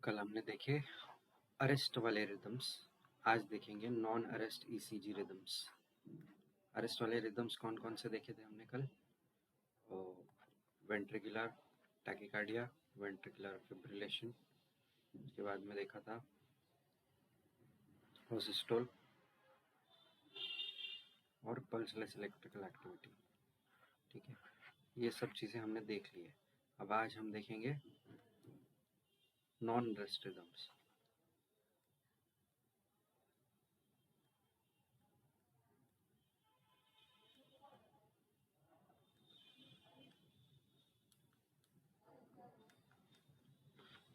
कल हमने देखे अरेस्ट वाले रिदम्स, आज देखेंगे non arrest ECG rhythms. Arrest वाले रिदम्स कौन कौन से देखे थे हमने कल? वेंट्रिकुलर टैकीकार्डिया, वेंट्रिकुलर फिब्रिलेशन, उसके बाद में देखा था सिस्टोल और पल्सलेस इलेक्ट्रिकल एक्टिविटी। ठीक है, ये सब चीज़ें हमने देख ली है। अब आज हम देखेंगे नॉन अरेस्ट रिदम्स।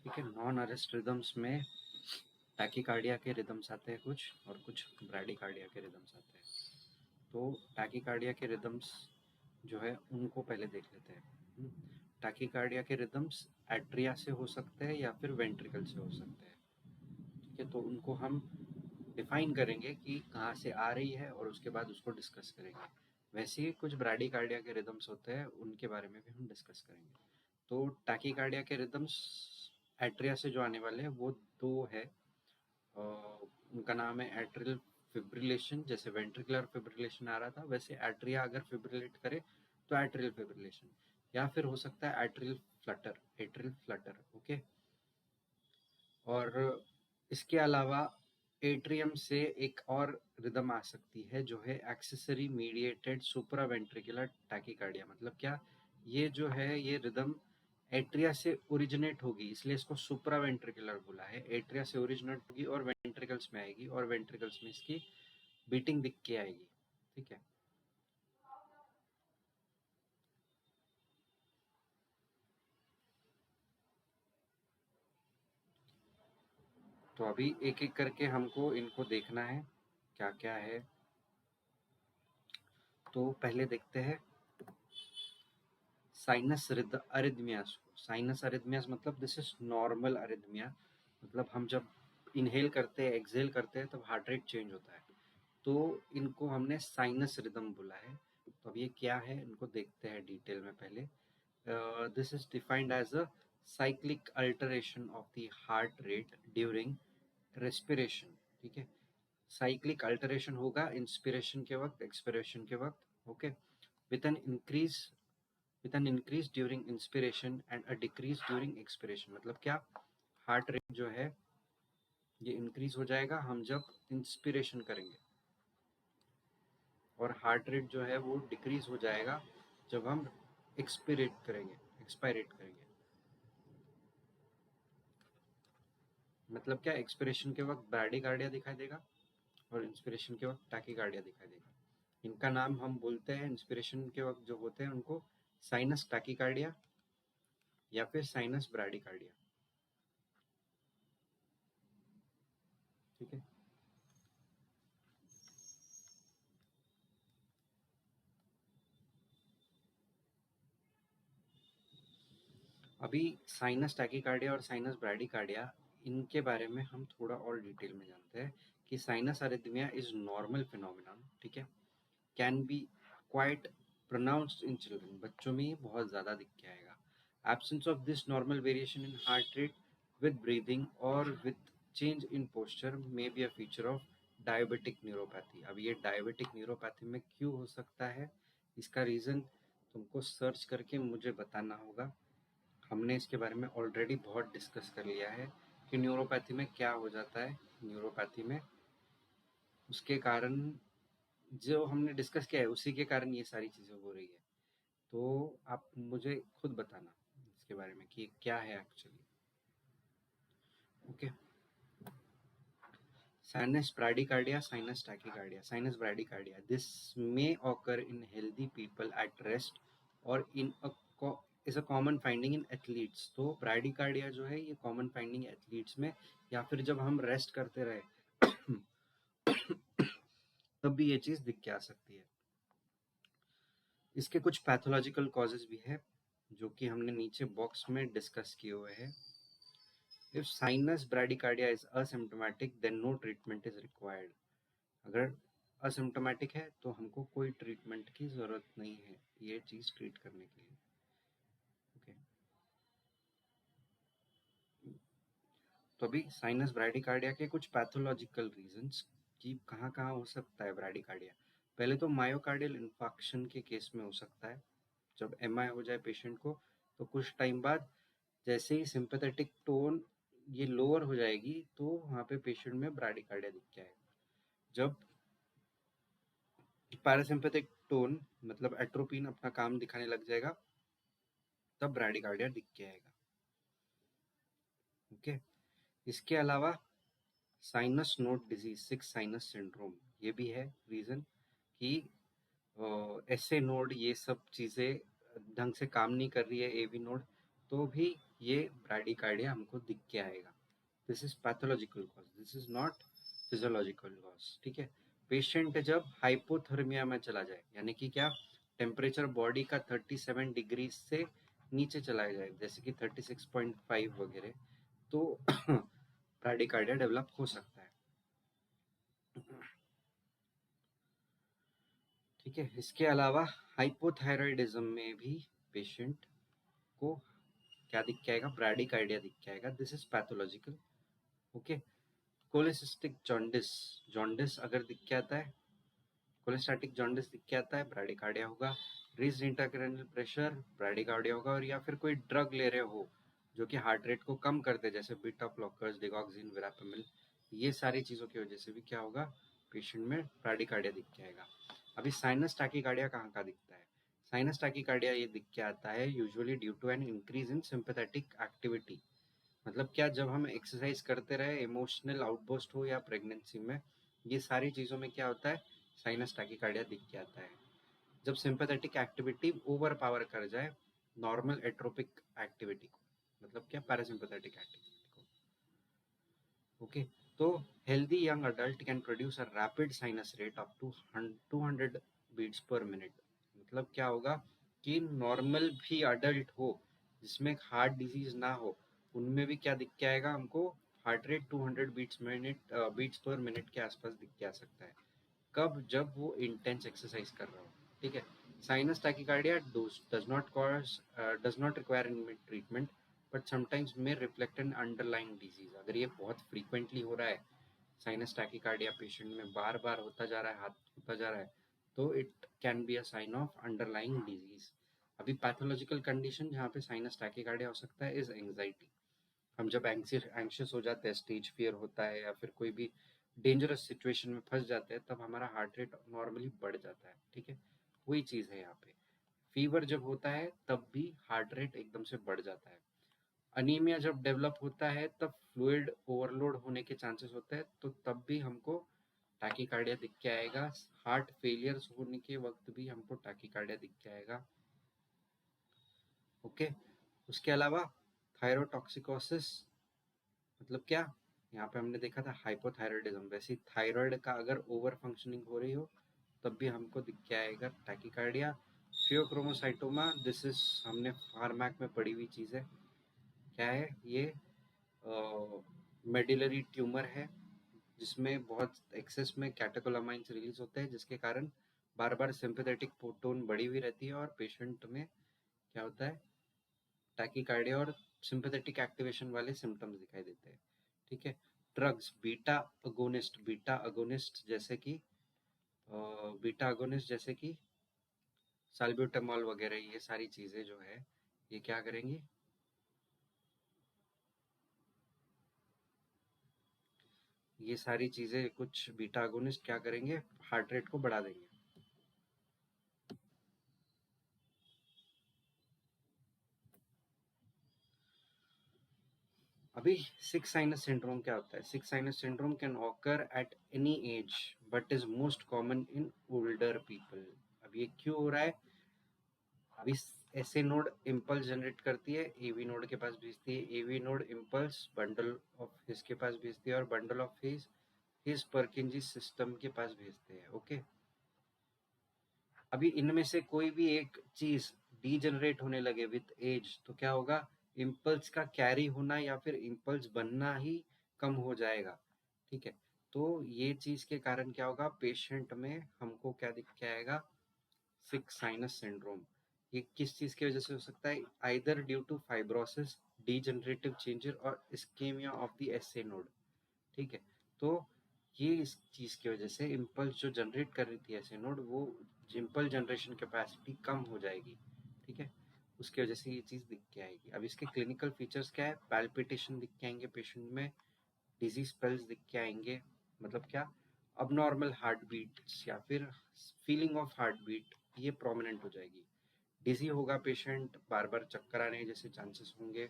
ठीक है, नॉन अरेस्ट रिदम्स में टैकीकार्डिया के रिदम्स आते हैं कुछ, और कुछ ब्रैडीकार्डिया के रिदम्स आते हैं। तो टैकीकार्डिया के रिदम्स जो है उनको पहले देख लेते हैं। टैकीकार्डिया के रिदम्स एट्रिया से हो सकते हैं या फिर वेंट्रिकल से हो सकते हैं। ठीक है, तो उनको हम डिफाइन करेंगे कि कहाँ से आ रही है और उसके बाद उसको डिस्कस करेंगे। वैसे ही कुछ ब्रैडीकार्डिया के रिदम्स होते हैं, उनके बारे में भी हम डिस्कस करेंगे। तो टैकीकार्डिया के रिदम्स एट्रिया से जो आने वाले हैं वो दो है। उनका नाम है एट्रियल फिब्रिलेशन। जैसे वेंट्रिकुलर फिब्रिलेशन आ रहा था, वैसे एट्रिया अगर फिब्रिलेट करे तो एट्रियल फिब्रिलेशन, या फिर हो सकता है एट्रियल फ्लटर। ओके, और इसके अलावा एट्रियम से एक और रिदम आ सकती है जो है एक्सेसरी मीडिएटेड सुप्रावेंट्रिकुलर टैकीकार्डिया। मतलब क्या, ये जो है ये रिदम एट्रिया से ओरिजिनेट होगी, इसलिए इसको सुप्रावेंट्रिकुलर बोला है। एट्रिया से ओरिजिनेट होगी और वेंट्रिकल्स में आएगी, और वेंट्रिकल्स में इसकी बीटिंग दिख के आएगी। ठीक है, तो अभी एक एक करके हमको इनको देखना है क्या क्या है। तो पहले देखते हैं साइनस अरिदमियास। साइनस अरिदमियास मतलब दिस इज नॉर्मल अरिदमिया। मतलब हम जब इनहेल करते हैं, एक्सहेल करते हैं, तब हार्ट रेट चेंज होता है, तो इनको हमने साइनस रिदम बोला है। तो अब ये क्या है, इनको देखते हैं डिटेल में। पहले this is defined as a cyclic alteration of the heart rate during respiration. ठीक है, साइक्लिक अल्टरेशन होगा इंस्पिरेशन के वक्त, एक्सपिरेशन के वक्त। Okay, with an increase during inspiration and a decrease during expiration. मतलब क्या, हार्ट रेट जो है ये इंक्रीज हो जाएगा हम जब इंस्पिरेशन करेंगे, और हार्ट रेट जो है वो डिक्रीज हो जाएगा जब हम एक्सपायरेट करेंगे। मतलब क्या, एक्सपिरेशन के वक्त ब्रैडीकार्डिया दिखाई देगा और इंस्पिरेशन के वक्त टैकीकार्डिया दिखाई देगा। इनका नाम हम बोलते हैं, इंस्पिरेशन के वक्त जो होते हैं उनको साइनस टैकीकार्डिया या फिर साइनस ब्रैडीकार्डिया। ठीक है, अभी साइनस टैकीकार्डिया और साइनस ब्रैडीकार्डिया, इनके बारे में हम थोड़ा और डिटेल में जानते हैं कि sinus arrhythmia is normal phenomenon. ठीक है, can be quite pronounced in children. बच्चों में ये बहुत ज़्यादा दिख के आएगा। Absence of this normal variation in heart rate with breathing और with change in posture may be a feature of diabetic neuropathy. अब ये डायबिटिक न्यूरोपैथी में क्यों हो सकता है, इसका रीज़न तुमको सर्च करके मुझे बताना होगा। हमने इसके बारे में ऑलरेडी बहुत डिस्कस कर लिया है कि न्यूरोपैथी में क्या हो जाता है। न्यूरोपैथी में उसके कारण जो हमने डिस्कस किया है उसी के कारण ये सारी चीज़ें हो रही है। तो आप मुझे खुद बताना इसके बारे में कि क्या है actually. Okay, sinus bradycardia, sinus tachycardia, sinus bradycardia, this may occur in healthy people at rest और in is a common finding in athletes. तो ब्रैडीकार्डिया जो है ये कॉमन फाइंडिंग एथलीट्स में, या फिर जब हम रेस्ट करते रहे तब भी ये चीज़ दिख के आ सकती है। इसके कुछ पैथोलॉजिकल कॉजेज भी है जो कि हमने नीचे बॉक्स में डिस्कस किए हुए हैं। If sinus bradycardia is asymptomatic then no treatment is required. अगर असिम्प्टोमेटिक है तो हमको कोई ट्रीटमेंट की ज़रूरत नहीं है ये चीज़ ट्रीट करने के लिए। ओके, तो अभी साइनस ब्राडिकार्डिया के कुछ पैथोलॉजिकल रीजंस कि कहाँ कहाँ हो सकता है ब्राडिकार्डिया। पहले तो मायोकार्डियल इन्फाक्शन के केस में हो सकता है। जब एमआई हो जाए पेशेंट को तो कुछ टाइम बाद जैसे ही सिंपैथेटिक टोन ये लोअर हो जाएगी तो वहाँ पे पेशेंट में ब्राडिकार्डिया दिख जाएगा। जब पैरासिम्पैथिक टोन मतलब एट्रोपिन अपना काम दिखाने लग जाएगा तब ब्राडिकार्डिया दिख के आएगा। ओके, इसके अलावा sinus node disease, six sinus syndrome, ये भी है रीजन कि एसए नोड ये सब चीजें ढंग से काम नहीं कर रही है, एवी नोड, तो भी ये ब्राडिकार्डिया हमको दिख के आएगा। This is pathological cause, this is not physiological cause. ठीक है, पेशेंट जब हाइपोथर्मिया में चला जाए, यानी कि क्या, टेम्परेचर बॉडी का 37 डिग्री से नीचे चला जाए, जैसे कि 36.5 वगैरह, तो ब्राडिकार्डिया डेवलप हो सकता है। ठीक है, इसके अलावा हाइपोथायराइडिज्म में भी पेशेंट को क्या दिख के आएगा, ब्राडिकार्डिया दिख के आएगा। This is pathological. Okay, cholecystic jaundice, jaundice अगर दिख के आता है, कोलेस्टैटिक जॉन्डिस दिख के आता है, ब्राडिकार्डिया होगा। रेज्ड इंट्राक्रैनियल प्रेशर, ब्राडिकार्डिया होगा। और या फिर कोई ड्रग ले रहे हो जो कि हार्ट रेट को कम करते हैं, जैसे बीटा ब्लॉकर्स, डिगॉक्सिन, वेरापेमिल, ये सारी चीज़ों की वजह से भी क्या होगा, पेशेंट में ब्राडिकार्डिया दिख के आएगा। अभी साइनस टैकीकार्डिया कहाँ का दिखता है? साइनस टैकीकार्डिया ये दिख के आता है usually due to an increase in sympathetic activity. मतलब क्या, जब हम एक्सरसाइज करते रहे, इमोशनल आउटबर्स्ट हो या प्रेगनेंसी में, ये सारी चीज़ों में क्या होता है, साइनस टैकीकार्डिया दिख के आता है। जब सिंपैथेटिक एक्टिविटी ओवर पावर कर जाए नॉर्मल एट्रोपिक एक्टिविटी को, मतलब क्या, पैरासिम्पैथेटिक एक्टिविटी को। ओके, तो healthy young adult can produce a rapid sinus rate up to 200 beats per minute. मतलब क्या होगा कि नॉर्मल भी अडल्ट हो जिसमें हार्ट डिजीज ना हो, उनमें भी क्या दिख के आएगा हमको, heart rate 200 beats per minute के आसपास दिख के आ सकता है। कब? जब वो इंटेंस एक्सरसाइज कर रहा हो। ठीक है, sinus tachycardia does not require immediate treatment but sometimes may reflect N underlying disease. अगर ये बहुत फ्रीक्वेंटली हो रहा है, साइनस टैकीकार्डिया पेशेंट में बार बार होता जा रहा है, हाथ होता जा रहा है, तो it can be a sign of underlying disease. अभी पैथोलॉजिकल कंडीशन जहाँ पे साइनस टैकीकार्डिया हो सकता है इज एंजाइटी। हम जब एंग्शियस हो जाते हैं, स्टेज फियर होता है, या फिर कोई भी डेंजरस सिचुएशन में फंस जाते हैं, तब हमारा हार्ट रेट नॉर्मली बढ़ जाता है। ठीक है, वही चीज़ है यहाँ पे। फीवर जब होता है तब भी हार्ट रेट एकदम से बढ़ जाता है। अनीमिया जब डेवलप होता है तब फ्लूइड ओवरलोड होने के चांसेस होते हैं, तो तब भी हमको टैकीकार्डिया दिख के आएगा। हार्ट फेलियर्स होने के वक्त भी हमको टैकीकार्डिया दिख के आएगा। ओके, उसके अलावा थायरोटॉक्सिकोसिस, मतलब क्या, यहाँ पे हमने देखा था हाइपोथायराइडिज्म, वैसे थायराइड का अगर ओवर फंक्शनिंग हो रही हो तब भी हमको दिख के आएगा टैकीकार्डिया। फियोक्रोमोसाइटोमा, दिस इज, हमने फार्मैक में पढ़ी हुई चीज़ है। क्या है ये? मेडिलरी ट्यूमर है जिसमें बहुत एक्सेस में कैटेकोलामाइंस रिलीज होते हैं, जिसके कारण बार बार सिंपैथेटिक टोन बढ़ी हुई रहती है और पेशेंट में क्या होता है, टैकीकार्डिया और सिंपैथेटिक एक्टिवेशन वाले सिम्टम्स दिखाई देते हैं। ठीक है, ड्रग्स, बीटा अगोनिस्ट जैसे कि साल्ब्यूटामॉल वगैरह, ये सारी चीज़ें जो है ये क्या करेंगी, ये सारी चीज़ें, कुछ बीटा अगोनिस्ट क्या करेंगे, हार्ट रेट को बढ़ा देंगे। अभी सिक्स साइनस सिंड्रोम क्या होता है? Six sinus syndrome can occur at any as but is most common in older people. अब ये क्यों हो रहा है? अभी ऐसे नोड इम्पल्स जनरेट करती है, एवी नोड के पास भेजती है, AV node impulse bundle of His के पास भेजती है, और bundle of His Purkinje system के पास भेजते हैं। ओके, अभी इनमें से कोई भी एक चीज डीजनरेट होने लगे विथ एज तो क्या होगा, इम्पल्स का कैरी होना या फिर इम्पल्स बनना ही कम हो जाएगा। ठीक है, तो ये चीज के कारण क्या होगा, पेशेंट में हमको क्या दिख के आएगा, सिक्स साइनस सिंड्रोम। ये किस चीज की वजह से हो सकता है? Either due to fibrosis, degenerative changes और ischaemia of the SA node. ठीक है, तो ये इस चीज़ की वजह से इम्पल्स जो जनरेट कर रही थी एसए नोड, वो इम्पल्स जनरेशन कैपेसिटी कम हो जाएगी। ठीक है, उसकी वजह से ये चीज़ दिख के आएगी। अब इसके क्लिनिकल फीचर्स क्या है? पैल्पिटेशन दिख के आएंगे पेशेंट में, डिजी स्पेल्स दिख के आएंगे, मतलब क्या, अबनॉर्मल हार्ट बीट्स या फिर फीलिंग ऑफ हार्ट बीट ये प्रोमिनेंट हो जाएगी। डिजी होगा पेशेंट, बार बार चक्कर आने जैसे चांसेस होंगे,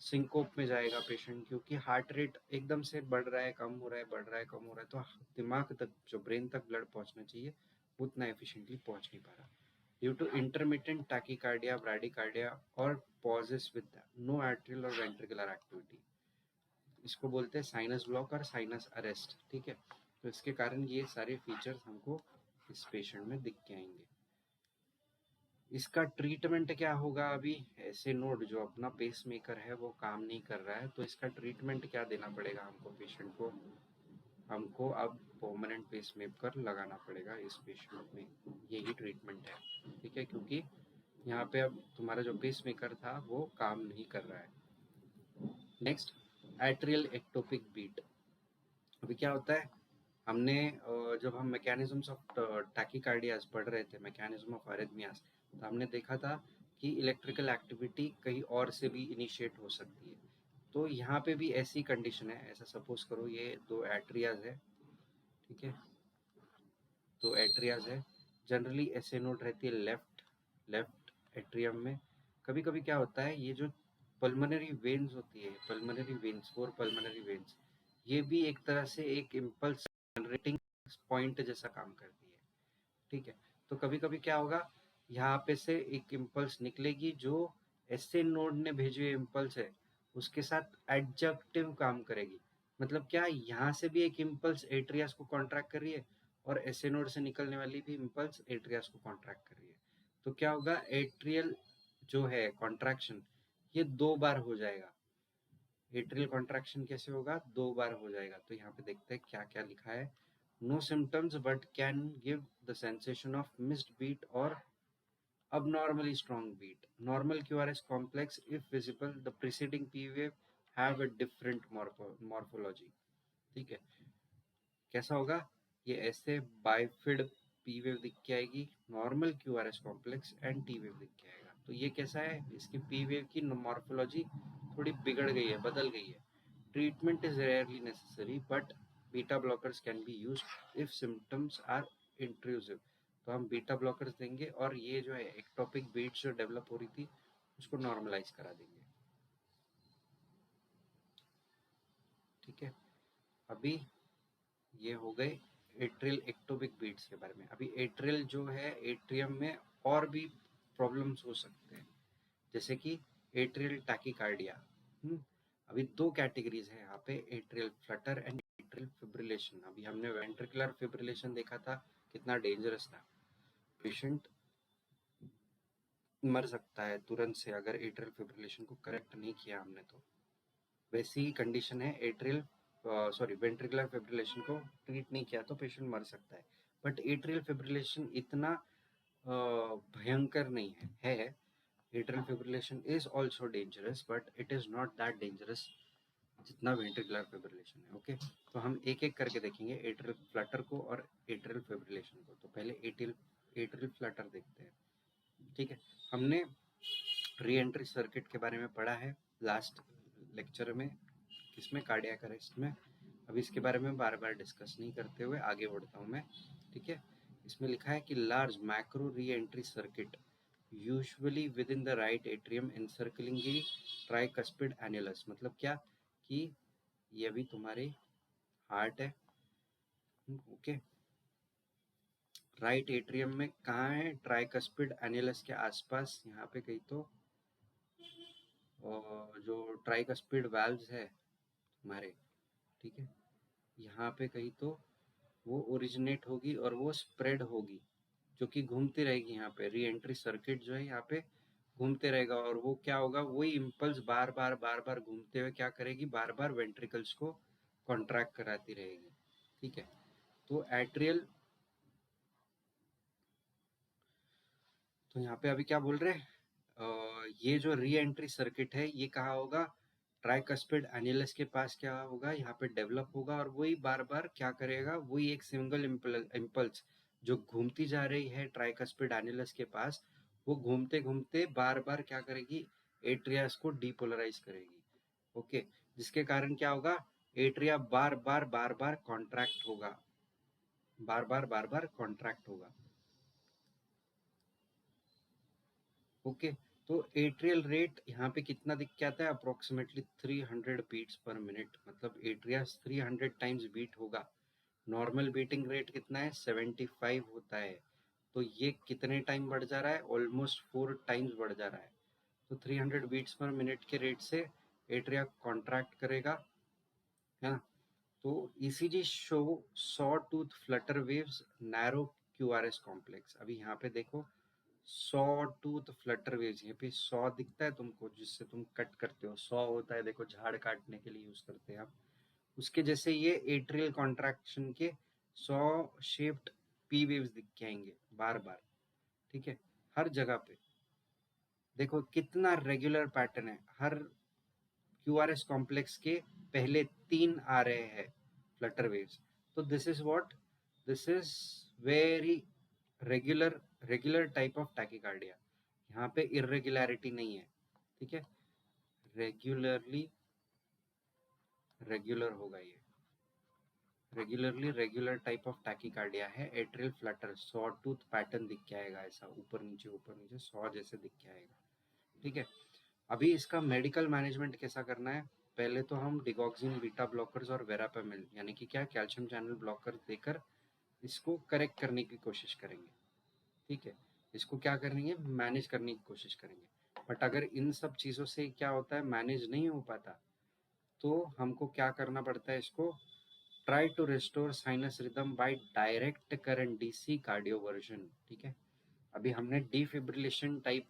सिंकोप में जाएगा पेशेंट क्योंकि हार्ट रेट एकदम से बढ़ रहा है, कम हो रहा है, बढ़ रहा है, कम हो रहा है, तो दिमाग तक, जो ब्रेन तक ब्लड पहुंचना चाहिए, उतना एफिशिएंटली पहुंच नहीं पा रहा, due to intermittent tachycardia, bradycardia और पॉजेस विद नो आर्टरियल और वेंट्रिकुलर एक्टिविटी। इसको बोलते हैं साइनस ब्लॉक और साइनस अरेस्ट। ठीक है, तो इसके कारण ये सारे फीचर्स हमको इस पेशेंट में दिख के आएंगे। इसका ट्रीटमेंट क्या होगा? अभी ऐसे नोड जो अपना पेस मेकर है वो काम नहीं कर रहा है, तो इसका ट्रीटमेंट क्या देना पड़ेगा हमको पेशेंट को? हमको अब परमानेंट पेस मेकर लगाना पड़ेगा इस पेशेंट में, यही ट्रीटमेंट है। ठीक है, क्योंकि यहाँ पे अब तुम्हारा जो पेस मेकर था वो काम नहीं कर रहा है। Next, atrial ectopic beat. अभी क्या होता है, हमने जब हम मैकेनिज्म्स ऑफ टैकीकार्डियाज पढ़ रहे थे, मैकेनिज्म ऑफ अरिथमियाज, तो हमने देखा था कि इलेक्ट्रिकल एक्टिविटी कहीं और से भी इनिशिएट हो सकती है। तो यहाँ पे भी ऐसी कंडीशन है, ऐसा सपोज करो ये दो एट्रियाज है। ठीक है, तो एट्रियाज है, जनरली ऐसे नोड रहती है लेफ्ट लेफ्ट एट्रियम में। कभी कभी क्या होता है, ये जो पल्मोनरी वेन्स होती है, pulmonary veins, four pulmonary veins, ये भी एक तरह से एक इम्पल्स जनरेटिंग पॉइंट जैसा काम करती है। ठीक है, तो कभी कभी क्या होगा, यहाँ पे से एक इम्पल्स निकलेगी जो एसए नोड ने भेजी हुई इम्पल्स है उसके साथ एडजक्टिव काम करेगी। मतलब क्या, यहाँ से भी एक इम्पल्स एट्रियास को कॉन्ट्रैक्ट कर रही है और एसए नोड से निकलने वाली भी इम्पल्स एट्रियास को कॉन्ट्रैक्ट कर रही है। तो क्या होगा, एट्रियल जो है कॉन्ट्रैक्शन ये दो बार हो जाएगा। एट्रियल कॉन्ट्रैक्शन कैसे होगा? दो बार हो जाएगा। तो यहाँ पे देखते हैं क्या क्या लिखा है। No symptoms but can give the sensation of missed beat और abnormally strong beat. Normal QRS complex, if visible, the preceding P wave have a different morphology. ठीक है, कैसा होगा? ये ऐसे बाइफिड पी वेव दिख के आएगी, normal QRS complex and T wave दिख के आएगा। तो ये कैसा है? इसकी पी वेव की मॉर्फोलॉजी थोड़ी बिगड़ गई है, बदल गई है। Treatment is rarely necessary but beta blockers can be used if symptoms are intrusive. तो हम बीटा ब्लॉकर्स देंगे और ये जो है एक्टोपिक बीट्स जो डेवलप हो रही थी उसको नॉर्मलाइज करा देंगे। ठीक है, अभी ये हो गए एट्रियल एक्टोपिक बीट्स के बारे में। अभी एट्रियल जो है एट्रियम में और भी प्रॉब्लम्स हो सकते हैं, जैसे कि एट्रियल टैकीकार्डिया। अभी दो कैटेगरीज है यहाँ पे, atrial Flutter and atrial fibrillation. अभी हमने वेंट्रिकुलर फिब्रिलेशन देखा था, कितना डेंजरस था, पेशेंट मर सकता है तुरंत से अगर एट्रियल फिब्रिलेशन को करेक्ट नहीं किया हमने तो। वैसी ही कंडीशन है एट्रियल वेंट्रिकुलर फिब्रिलेशन को ट्रीट नहीं किया तो पेशेंट मर सकता है। बट एट्रियल फिब्रिलेशन इतना भयंकर नहीं है। Atrial fibrillation is also dangerous but it is not that dangerous जितना वेंट्रिकुलर फिब्रिलेशन है। ओके, तो हम एक एक करके देखेंगे एट्रियल फ्लटर को और एट्रियल फिब्रिलेशन को। तो पहले एट्रियल फ्लटर देखते हैं। ठीक है, हमने री एंट्री सर्किट के बारे में पढ़ा है लास्ट लेक्चर में, किसमें? कार्डियक अरेस्ट में। अब इसके बारे में बार बार डिस्कस नहीं करते हुए आगे बढ़ता हूँ मैं। ठीक है, इसमें लिखा है कि large macro reentry circuit usually within the right atrium encircling the tricuspid annulus. मतलब क्या, कि ये भी तुम्हारे हार्ट है। ओके, राइट एट्रियम में कहाँ है? ट्राइकस्पिड एन्युलस के आसपास, यहाँ पे कहीं तो जो ट्राइकस्पिड वाल्व्स है हमारे, ठीक है, यहाँ पे कहीं तो वो ओरिजिनेट होगी और वो स्प्रेड होगी, जो कि घूमती रहेगी। यहाँ पे री एंट्री सर्किट जो है यहाँ पे घूमते रहेगा और वो क्या होगा, वही इम्पल्स बार बार घूमते हुए क्या करेगी, बार बार वेंट्रिकल्स को कॉन्ट्रैक्ट कराती रहेगी। ठीक है, तो एट्रियल, तो यहाँ पे अभी क्या बोल रहे हैं, ये जो री एंट्री सर्किट है ये कहाँ होगा, ट्राइकस्पिड एन्युलस के पास क्या होगा, यहाँ पे डेवलप होगा और वही बार बार क्या करेगा, वही एक सिंगल इम्पल्स जो घूमती जा रही है ट्राइकस्पिड एन्युलस के पास, वो घूमते घूमते बार बार क्या करेगी, एट्रियास को डीपोलराइज करेगी। ओके, जिसके कारण क्या होगा, एट्रिया बार बार कॉन्ट्रैक्ट होगा, बार बार कॉन्ट्रैक्ट होगा। ओके, तो एट्रियल रेट यहाँ पे कितना दिख के आता है, अप्रोक्सीमेटली 300 बीट्स पर मिनट, मतलब एट्रिया 300 टाइम्स बीट होगा। नॉर्मल बीटिंग रेट कितना है, 75 होता है। तो ये कितने टाइम बढ़ जा रहा है, ऑलमोस्ट 4 टाइम्स बढ़ जा रहा है। तो 300 बीट्स पर मिनट के रेट से एट्रिया कॉन्ट्रैक्ट करेगा, है ना। तो ECG show saw tooth Flutter waves narrow QRS complex. अभी यहाँ पे देखो, सॉ टूथ फ्लटर वेव्स, यहाँ पे सॉ दिखता है तुमको, जिससे तुम कट करते हो, सॉ होता है देखो, झाड़ काटने के लिए यूज करते हैं आप, उसके जैसे ये एट्रियल कॉन्ट्रैक्शन के सॉ शेप्ड पी वेव्स दिख के आएंगे बार बार। ठीक है, हर जगह पे देखो कितना रेगुलर पैटर्न है, हर क्यूआरएस कॉम्प्लेक्स के पहले 3 आ रहे हैं फ्लटर वेव्स। तो this is what, this is very regular, regular type of tachycardia. यहाँ पे इरेगुलरिटी नहीं है, ठीक है, रेगुलरली रेगुलर होगा ये, regularly regular type of tachycardia है। Atrial flutter saw tooth pattern दिख के आएगा, ऐसा ऊपर नीचे सॉ जैसे दिख के आएगा। ठीक है, अभी इसका मेडिकल मैनेजमेंट कैसा करना है, पहले तो हम डिगॉक्सिन बीटा ब्लॉकर्स और वेरापेमिल यानी कि क्या, कैल्शियम चैनल ब्लॉकर देकर इसको करेक्ट करने की कोशिश करेंगे। ठीक है, इसको क्या करेंगे, मैनेज करने की कोशिश करेंगे। बट अगर इन सब चीज़ों से क्या होता है, मैनेज नहीं हो पाता, तो हमको क्या करना पड़ता है, इसको try to restore sinus rhythm by direct current DC cardioversion. ठीक है, अभी हमने डिफिब्रिलेशन टाइप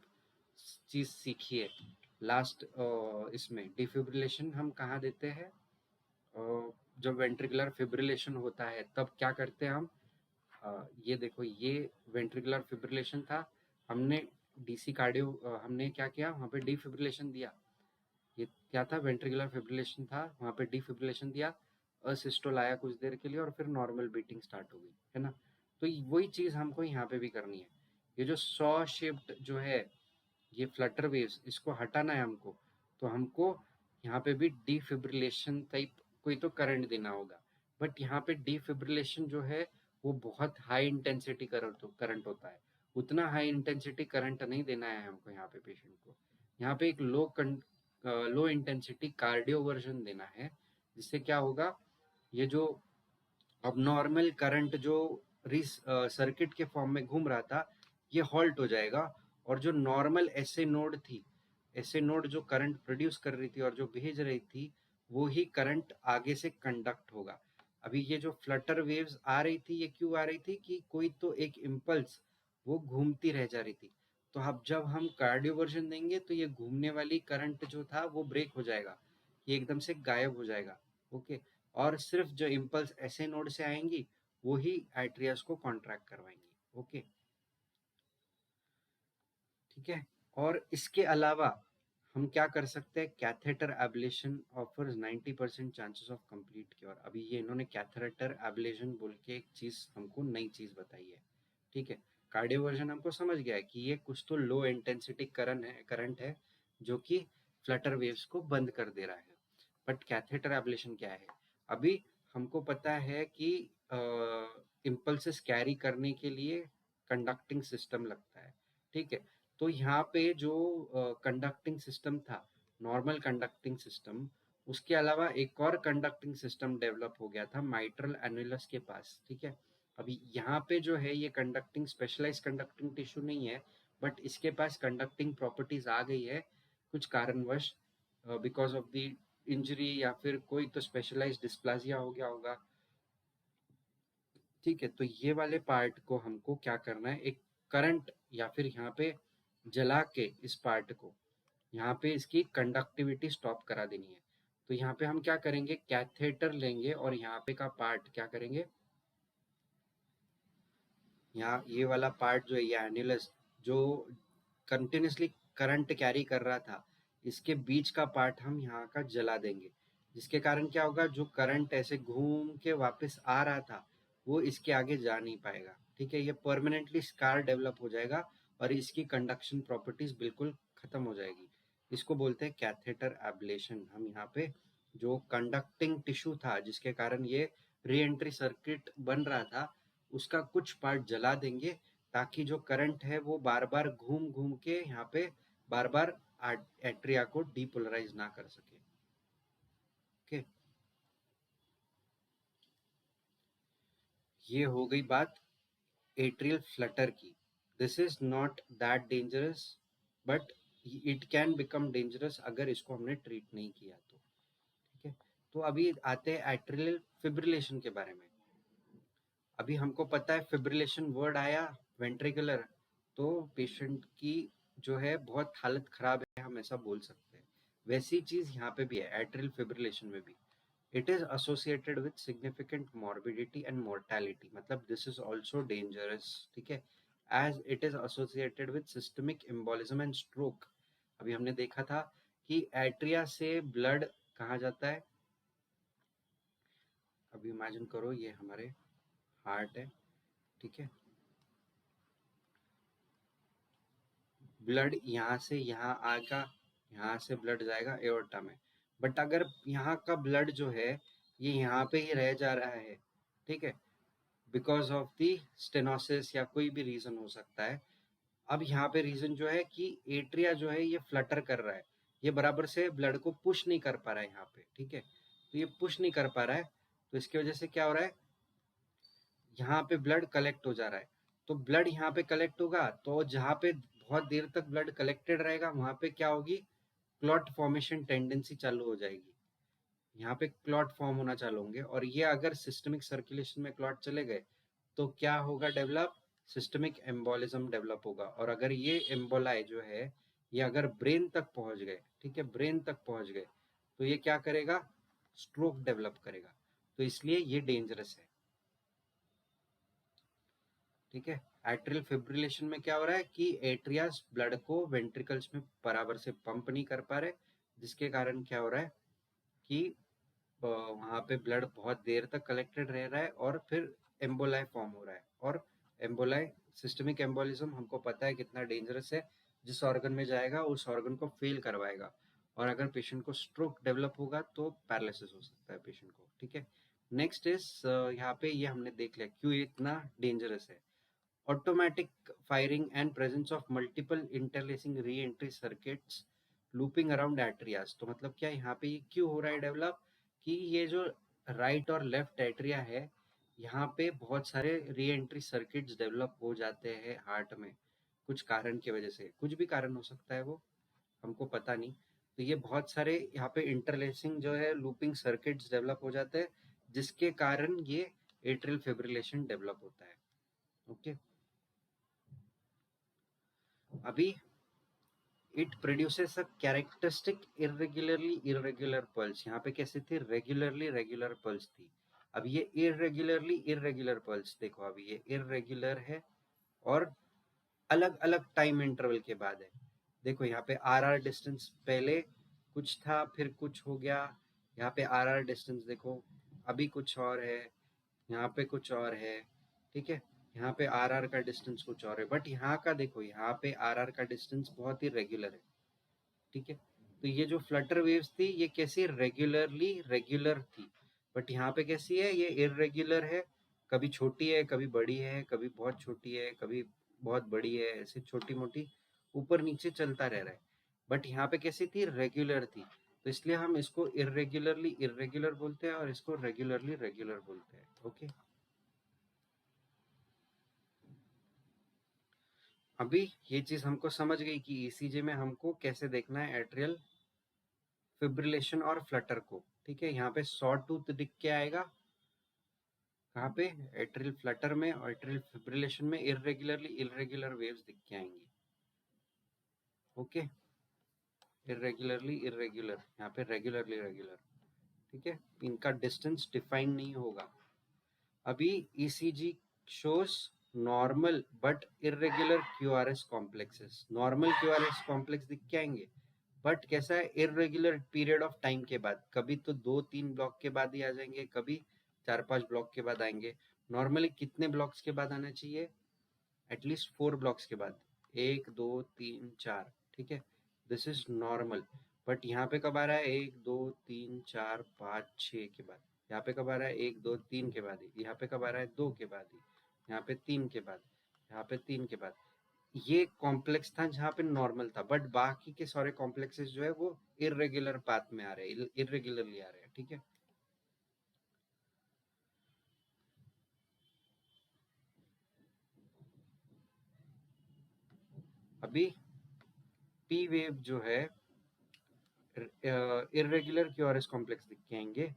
चीज सीखी है लास्ट, इसमें डिफिब्रिलेशन हम कहाँ देते हैं, जब वेंट्रिकुलर फिब्रिलेशन होता है तब क्या करते हैं हम, ये देखो ये वेंट्रिकुलर फिब्रिलेशन था, हमने डीसी कार्डियो हमने क्या किया, वहाँ पे डिफिब्रिलेशन दिया। ये क्या था, वेंट्रिकुलर फिब्रिलेशन था, वहाँ पे डिफिब्रिलेशन दिया, असिस्टोल आया कुछ देर के लिए और फिर नॉर्मल बीटिंग स्टार्ट हो गई, है ना। तो वही चीज़ हमको यहाँ पे भी करनी है। ये जो सॉ शिफ्ट जो है, ये फ्लटर वेव्स, इसको हटाना है हमको, तो हमको यहाँ पे भी डिफिब्रिलेशन टाइप कोई तो करंट देना होगा। बट यहाँ पे डिफिब्रिलेशन जो है वो बहुत हाई इंटेंसिटी करंट होता है, उतना हाई इंटेंसिटी करंट नहीं देना है हमको यहाँ पे पेशेंट को। यहाँ पे एक लो इंटेंसिटी कार्डियो वर्जन देना है, जिससे क्या होगा, ये जो अब नॉर्मल करंट जो सर्किट के फॉर्म में घूम रहा था, ये हॉल्ट हो जाएगा, और जो नॉर्मल एसए नोड थी, एसए नोड जो करंट प्रोड्यूस कर रही थी और जो भेज रही थी, वो ही करंट आगे से कंडक्ट होगा। अभी ये जो फ्लटर वेव्स आ रही थी, ये क्यों आ रही थी कि कोई तो एक इम्पल्स वो घूमती रह जा रही थी। तो अब जब हम कार्डियोवर्जन देंगे तो ये घूमने वाली करंट जो था वो ब्रेक हो जाएगा, ये एकदम से गायब हो जाएगा। ओके, और सिर्फ जो इम्पल्स ऐसे नोड से आएंगी वो ही एट्रियास को कॉन्ट्रैक्ट करवाएंगी। ओके, ठीक है, और इसके अलावा हम क्या कर सकते हैं, catheter ablation offers 90% chances of complete cure. अभी ये इन्होंने कैथेटर एब्लेशन बोल के एक चीज हमको नई चीज बताई है। ठीक है, कार्डियोवर्जन हमको समझ गया है कि ये कुछ तो लो इंटेंसिटी करंट है जो कि फ्लटर वेव्स को बंद कर दे रहा है। बट कैथेटर एब्लेशन क्या है, अभी हमको पता है कि इम्पल्सेस कैरी करने के लिए कंडक्टिंग सिस्टम लगता है। ठीक है, तो यहाँ पे जो कंडक्टिंग सिस्टम था, नॉर्मल कंडक्टिंग सिस्टम, उसके अलावा एक और कंडक्टिंग सिस्टम डेवलप हो गया था माइट्रल एनुलस के पास। ठीक है, अभी यहाँ पे जो है ये कंडक्टिंग स्पेशलाइज कंडक्टिंग टिश्यू नहीं है, बट इसके पास कंडक्टिंग प्रॉपर्टीज आ गई है कुछ कारणवश, बिकॉज ऑफ द इंजरी या फिर कोई तो स्पेशलाइज्ड डिस्प्लाजिया हो गया होगा। ठीक है, तो ये वाले पार्ट को हमको क्या करना है, एक करंट या फिर यहाँ पे जला के इस पार्ट को, यहाँ पे इसकी कंडक्टिविटी स्टॉप करा देनी है। तो यहाँ पे हम क्या करेंगे, कैथेटर लेंगे और यहाँ पे का पार्ट क्या करेंगे, यहाँ ये वाला पार्ट जो है, ये एन्युलस जो कंटिन्यूसली करंट कैरी कर रहा था, इसके बीच का पार्ट हम यहाँ का जला देंगे, जिसके कारण क्या होगा, जो करंट ऐसे घूम के वापस आ रहा था वो इसके आगे जा नहीं पाएगा। ठीक है, ये परमानेंटली स्कार डेवलप हो जाएगा और इसकी कंडक्शन प्रॉपर्टीज बिल्कुल खत्म हो जाएगी। इसको बोलते हैं कैथेटर एब्लेशन। हम यहाँ पे जो कंडक्टिंग टिश्यू था जिसके कारण ये री एंट्री सर्किट बन रहा था, उसका कुछ पार्ट जला देंगे ताकि जो करंट है वो बार बार घूम घूम के यहाँ पे बार बार एट्रिया को डीपोलराइज ना कर सके। ओके, ये हो गई बात एट्रियल फ्लटर की। This is not that dangerous, but it can become dangerous अगर इसको हमने ट्रीट नहीं किया तो। ठीक है, तो अभी आते हैं एट्रियल फिब्रिलेशन के बारे में। अभी हमको पता है फिब्रिलेशन वर्ड आया वेंट्रिकुलर, तो पेशेंट की जो है बहुत हालत खराब है, हम ऐसा बोल सकते हैं। वैसी चीज यहाँ पे भी है एट्रियल फिब्रिलेशन में भी। It is associated with significant morbidity and mortality, मतलब दिस इज ऑल्सो डेंजरस। ठीक है, as it is associated with systemic embolism and stroke. अभी हमने देखा था कि एट्रिया से ब्लड कहाँ जाता है। अभी इमेजिन करो ये हमारे हार्ट है, ठीक है, ब्लड यहाँ से यहाँ आएगा, यहाँ से ब्लड जाएगा एओर्टा में। बट अगर यहाँ का ब्लड जो है ये यहाँ पे ही रह जा रहा है, ठीक है, बिकॉज ऑफ दी स्टेनोसिस या कोई भी रीजन हो सकता है। अब यहाँ पे रीजन जो है कि एट्रिया जो है ये फ्लटर कर रहा है, ये बराबर से ब्लड को पुश नहीं कर पा रहा है यहाँ पे। ठीक है, तो ये पुश नहीं कर पा रहा है, तो इसकी वजह से क्या हो रहा है, यहाँ पे ब्लड कलेक्ट हो जा रहा है। तो ब्लड यहाँ पे कलेक्ट होगा, तो जहाँ पे बहुत देर तक ब्लड कलेक्टेड रहेगा वहां पे क्या होगी, क्लॉट फॉर्मेशन टेंडेंसी चालू हो जाएगी। यहाँ पे क्लॉट फॉर्म होना चालू होंगे, और ये अगर सिस्टमिक सर्कुलेशन में क्लॉट चले गए तो क्या होगा, डेवलप सिस्टमिक एम्बोलिज्म डेवलप होगा। और अगर ये एम्बोलाई जो है ये अगर ब्रेन तक पहुंच गए, ठीक है, ब्रेन तक पहुंच गए, तो ये क्या करेगा, स्ट्रोक डेवलप करेगा। तो इसलिए ये डेंजरस है। ठीक है, एट्रियल फिब्रिलेशन में क्या हो रहा है कि एट्रियास ब्लड को वेंट्रिकल्स में बराबर से पंप नहीं कर पा रहे, जिसके कारण क्या हो रहा है कि वहां पे ब्लड बहुत देर तक कलेक्टेड रह रहा है और फिर एम्बोलाई फॉर्म हो रहा है। और एम्बोलाई, सिस्टमिक एम्बोलिज्म हमको पता है कितना डेंजरस है, जिस ऑर्गन में जाएगा उस ऑर्गन को फेल करवाएगा, और अगर पेशेंट को स्ट्रोक डेवलप होगा तो पैरालिसिस हो सकता है पेशेंट को। ठीक है, नेक्स्ट इज यहाँ पे ये हमने देख लिया क्यों ये इतना डेंजरस है। automatic firing and presence of multiple interlacing re-entry circuits looping around atrias। तो मतलब क्या यहाँ पे ये क्यों हो रहा है डेवलप, कि ये जो राइट और लेफ्ट एट्रिया है यहाँ पे बहुत सारे री एंट्री सर्किट्स डेवलप हो जाते हैं हार्ट में, कुछ कारण की वजह से, कुछ भी कारण हो सकता है वो हमको पता नहीं। तो ये बहुत सारे यहाँ पे इंटरलेसिंग जो है लूपिंग सर्किट्स डेवलप हो जाते हैं, जिसके कारण ये एट्रियल फिब्रिलेशन डेवलप होता है। ओके, अभी it produces a characteristic irregular pulse. यहाँ पे कैसे थी, रेगुलरली रेगुलर पल्स थी। अब ये इरेगुलरली इरेगुलर पल्स देखो, अभी ये इरेगुलर है और अलग अलग टाइम इंटरवल के बाद है। देखो यहाँ पे आर आर डिस्टेंस पहले कुछ था फिर कुछ हो गया, यहाँ पे आर आर डिस्टेंस देखो अभी कुछ और है, यहाँ पे कुछ और है। ठीक है, यहाँ पे आर आर का डिस्टेंस कुछ और है, बट यहाँ का देखो यहाँ पे आर आर का डिस्टेंस बहुत ही रेगुलर है। ठीक है, तो ये जो फ्लटर वेव्स थी ये कैसी रेगुलरली रेगुलर थी, बट यहाँ पे कैसी है, ये इरेगुलर है, कभी छोटी है कभी बड़ी है, कभी बहुत छोटी है कभी बहुत बड़ी है, ऐसे छोटी मोटी ऊपर नीचे चलता रह रहा है। बट यहाँ पे कैसी थी, रेगुलर थी, तो इसलिए हम इसको इरेगुलरली इरेगुलर बोलते हैं और इसको रेगुलरली रेगुलर बोलते हैं। ओके, अभी ये चीज हमको समझ गई कि ईसीजी में हमको कैसे देखना है एट्रियल फिब्रिलेशन और फ्लटर को। ठीक है, यहाँ पे सॉ टूथ दिख के आएगा, कहाँ पे, एट्रियल फ्लटर में, और एट्रियल फिब्रिलेशन में इरेगुलरली इरेगुलर वेव्स दिख के आएंगी। ओके, इरेगुलरली इरेगुलर, यहाँ पे रेगुलरली रेगुलर। ठीक है, इनका डिस्टेंस डिफाइन नहीं होगा। अभी ECG shows normal but irregular QRS complexes. Normal QRS complex दिख के आएंगे, बट कैसा है, इरेगुलर पीरियड ऑफ टाइम के बाद, कभी तो 2-3 ब्लॉक के बाद ही आ जाएंगे, कभी 4-5 ब्लॉक के बाद आएंगे। नॉर्मली कितने ब्लॉक्स के बाद आना चाहिए? एटलीस्ट 4 ब्लॉक्स के बाद, 1 2 3 4, ठीक है, दिस इज नॉर्मल। बट यहाँ पे कब आ रहा है? 1 2 3 4 5 6 के बाद। यहाँ पे कब आ रहा है? 1 2 3 के बाद ही। यहाँ पे कब आ रहा है? 2 के बाद ही। यहाँ पे 3 के बाद। यहाँ पे 3 के बाद। ये कॉम्प्लेक्स था जहाँ पे नॉर्मल था, बट बाकी के सारे कॉम्प्लेक्सेस जो है वो इरेगुलर पाथ में आ रहे हैं, इरेगुलरली आ रहे हैं, ठीक है। अभी पी वेव जो है, irregular QRS complex दिख के आएंगे।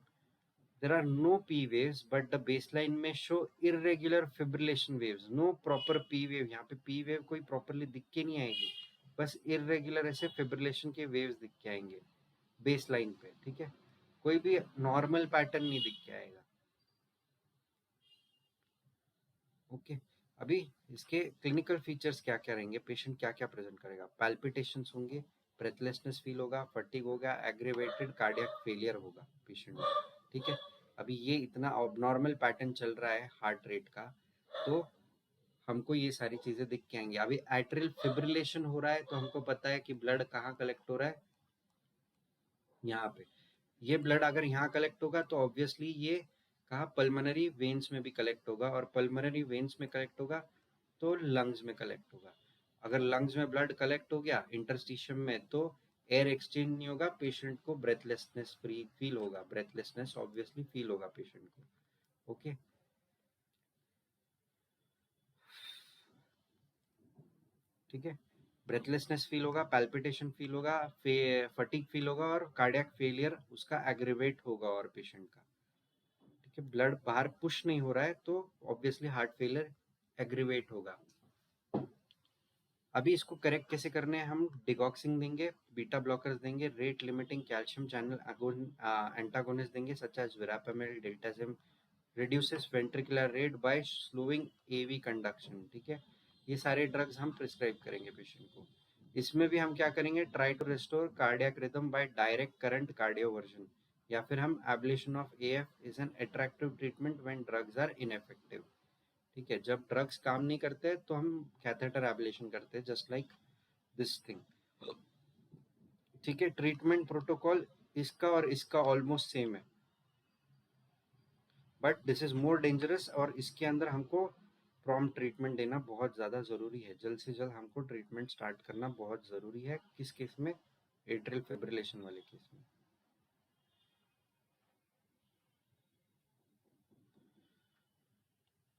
There are no P waves, but the baseline में show irregular fibrillation waves. No proper P wave. यहाँ पे P wave कोई properly दिख के नहीं आएगी, बस irregular ऐसे fibrillation के waves दिख के आएंगे baseline पे, ठीक है। कोई भी normal pattern नहीं दिख के आएगा। ओके, अभी इसके क्लिनिकल फीचर्स क्या क्या रहेंगे, पेशेंट क्या क्या प्रेजेंट करेगा? पैल्पिटेशंस होंगे, ब्रेथलेसनेस फील होगा, फटीग होगा, एग्रीवेटेड कार्डियक फेलियर होगा पेशेंट में, ठीक है। अभी ये इतना abnormal पैटर्न चल रहा है हार्ट रेट का, तो हमको ये सारी चीजें दिख के आएंगी। अभी एट्रियल फिब्रिलेशन हो रहा है, तो हमको पता है कि ब्लड कहाँ कलेक्ट हो रहा है, यहाँ पे। ये ब्लड अगर यहाँ कलेक्ट होगा तो ऑब्वियसली ये कहाँ, पल्मोनरी वेन्स में भी कलेक्ट होगा, और पल्मोनरी वेन्स में कलेक्ट होगा तो लंग्स में कलेक्ट होगा। अगर लंग्स में ब्लड कलेक्ट हो गया इंटरस्टिशियम में, तो एयर एक्सचेंज नहीं होगा, पेशेंट को ब्रेथलेसनेस फ्री फील होगा, ब्रेथलेसनेस ऑब्वियसली फील होगा पेशेंट को। ओके, ठीक है, ब्रेथलेसनेस फील होगा, पैल्पिटेशन फील होगा, फटीग फील होगा, और कार्डियक फेलियर उसका एग्रीवेट होगा और पेशेंट का, ठीक है। ब्लड बाहर पुश नहीं हो रहा है तो ऑब्वियसली हार्ट फेलियर एग्रीवेट होगा। अभी इसको करेक्ट कैसे करने हैं? हम डिगॉक्सिंग देंगे, बीटा ब्लॉकर्स देंगे, rate limiting calcium channel antagonist देंगे, such as verapamil, diltiazem, reduces ventricular rate by slowing AV conduction, ठीक है। ये सारे ड्रग्स हम प्रिस्क्राइब करेंगे पेशेंट को। इसमें भी हम क्या करेंगे? Try to restore cardiac rhythm by direct current cardioversion, या फिर हम ablation of AF is an attractive treatment when drugs are ineffective, ठीक है। जब ड्रग्स काम नहीं करते तो हम कैथेटर एब्लेशन करते हैं, जस्ट लाइक दिस थिंग, ठीक है। ट्रीटमेंट प्रोटोकॉल इसका और इसका ऑलमोस्ट सेम है, but this is more dangerous, और इसके अंदर हमको प्रॉम्प्ट ट्रीटमेंट देना बहुत ज़्यादा ज़रूरी है। जल्द से जल्द हमको ट्रीटमेंट स्टार्ट करना बहुत ज़रूरी है। किस केस में? एट्रियल फिब्रिलेशन वाले केस में।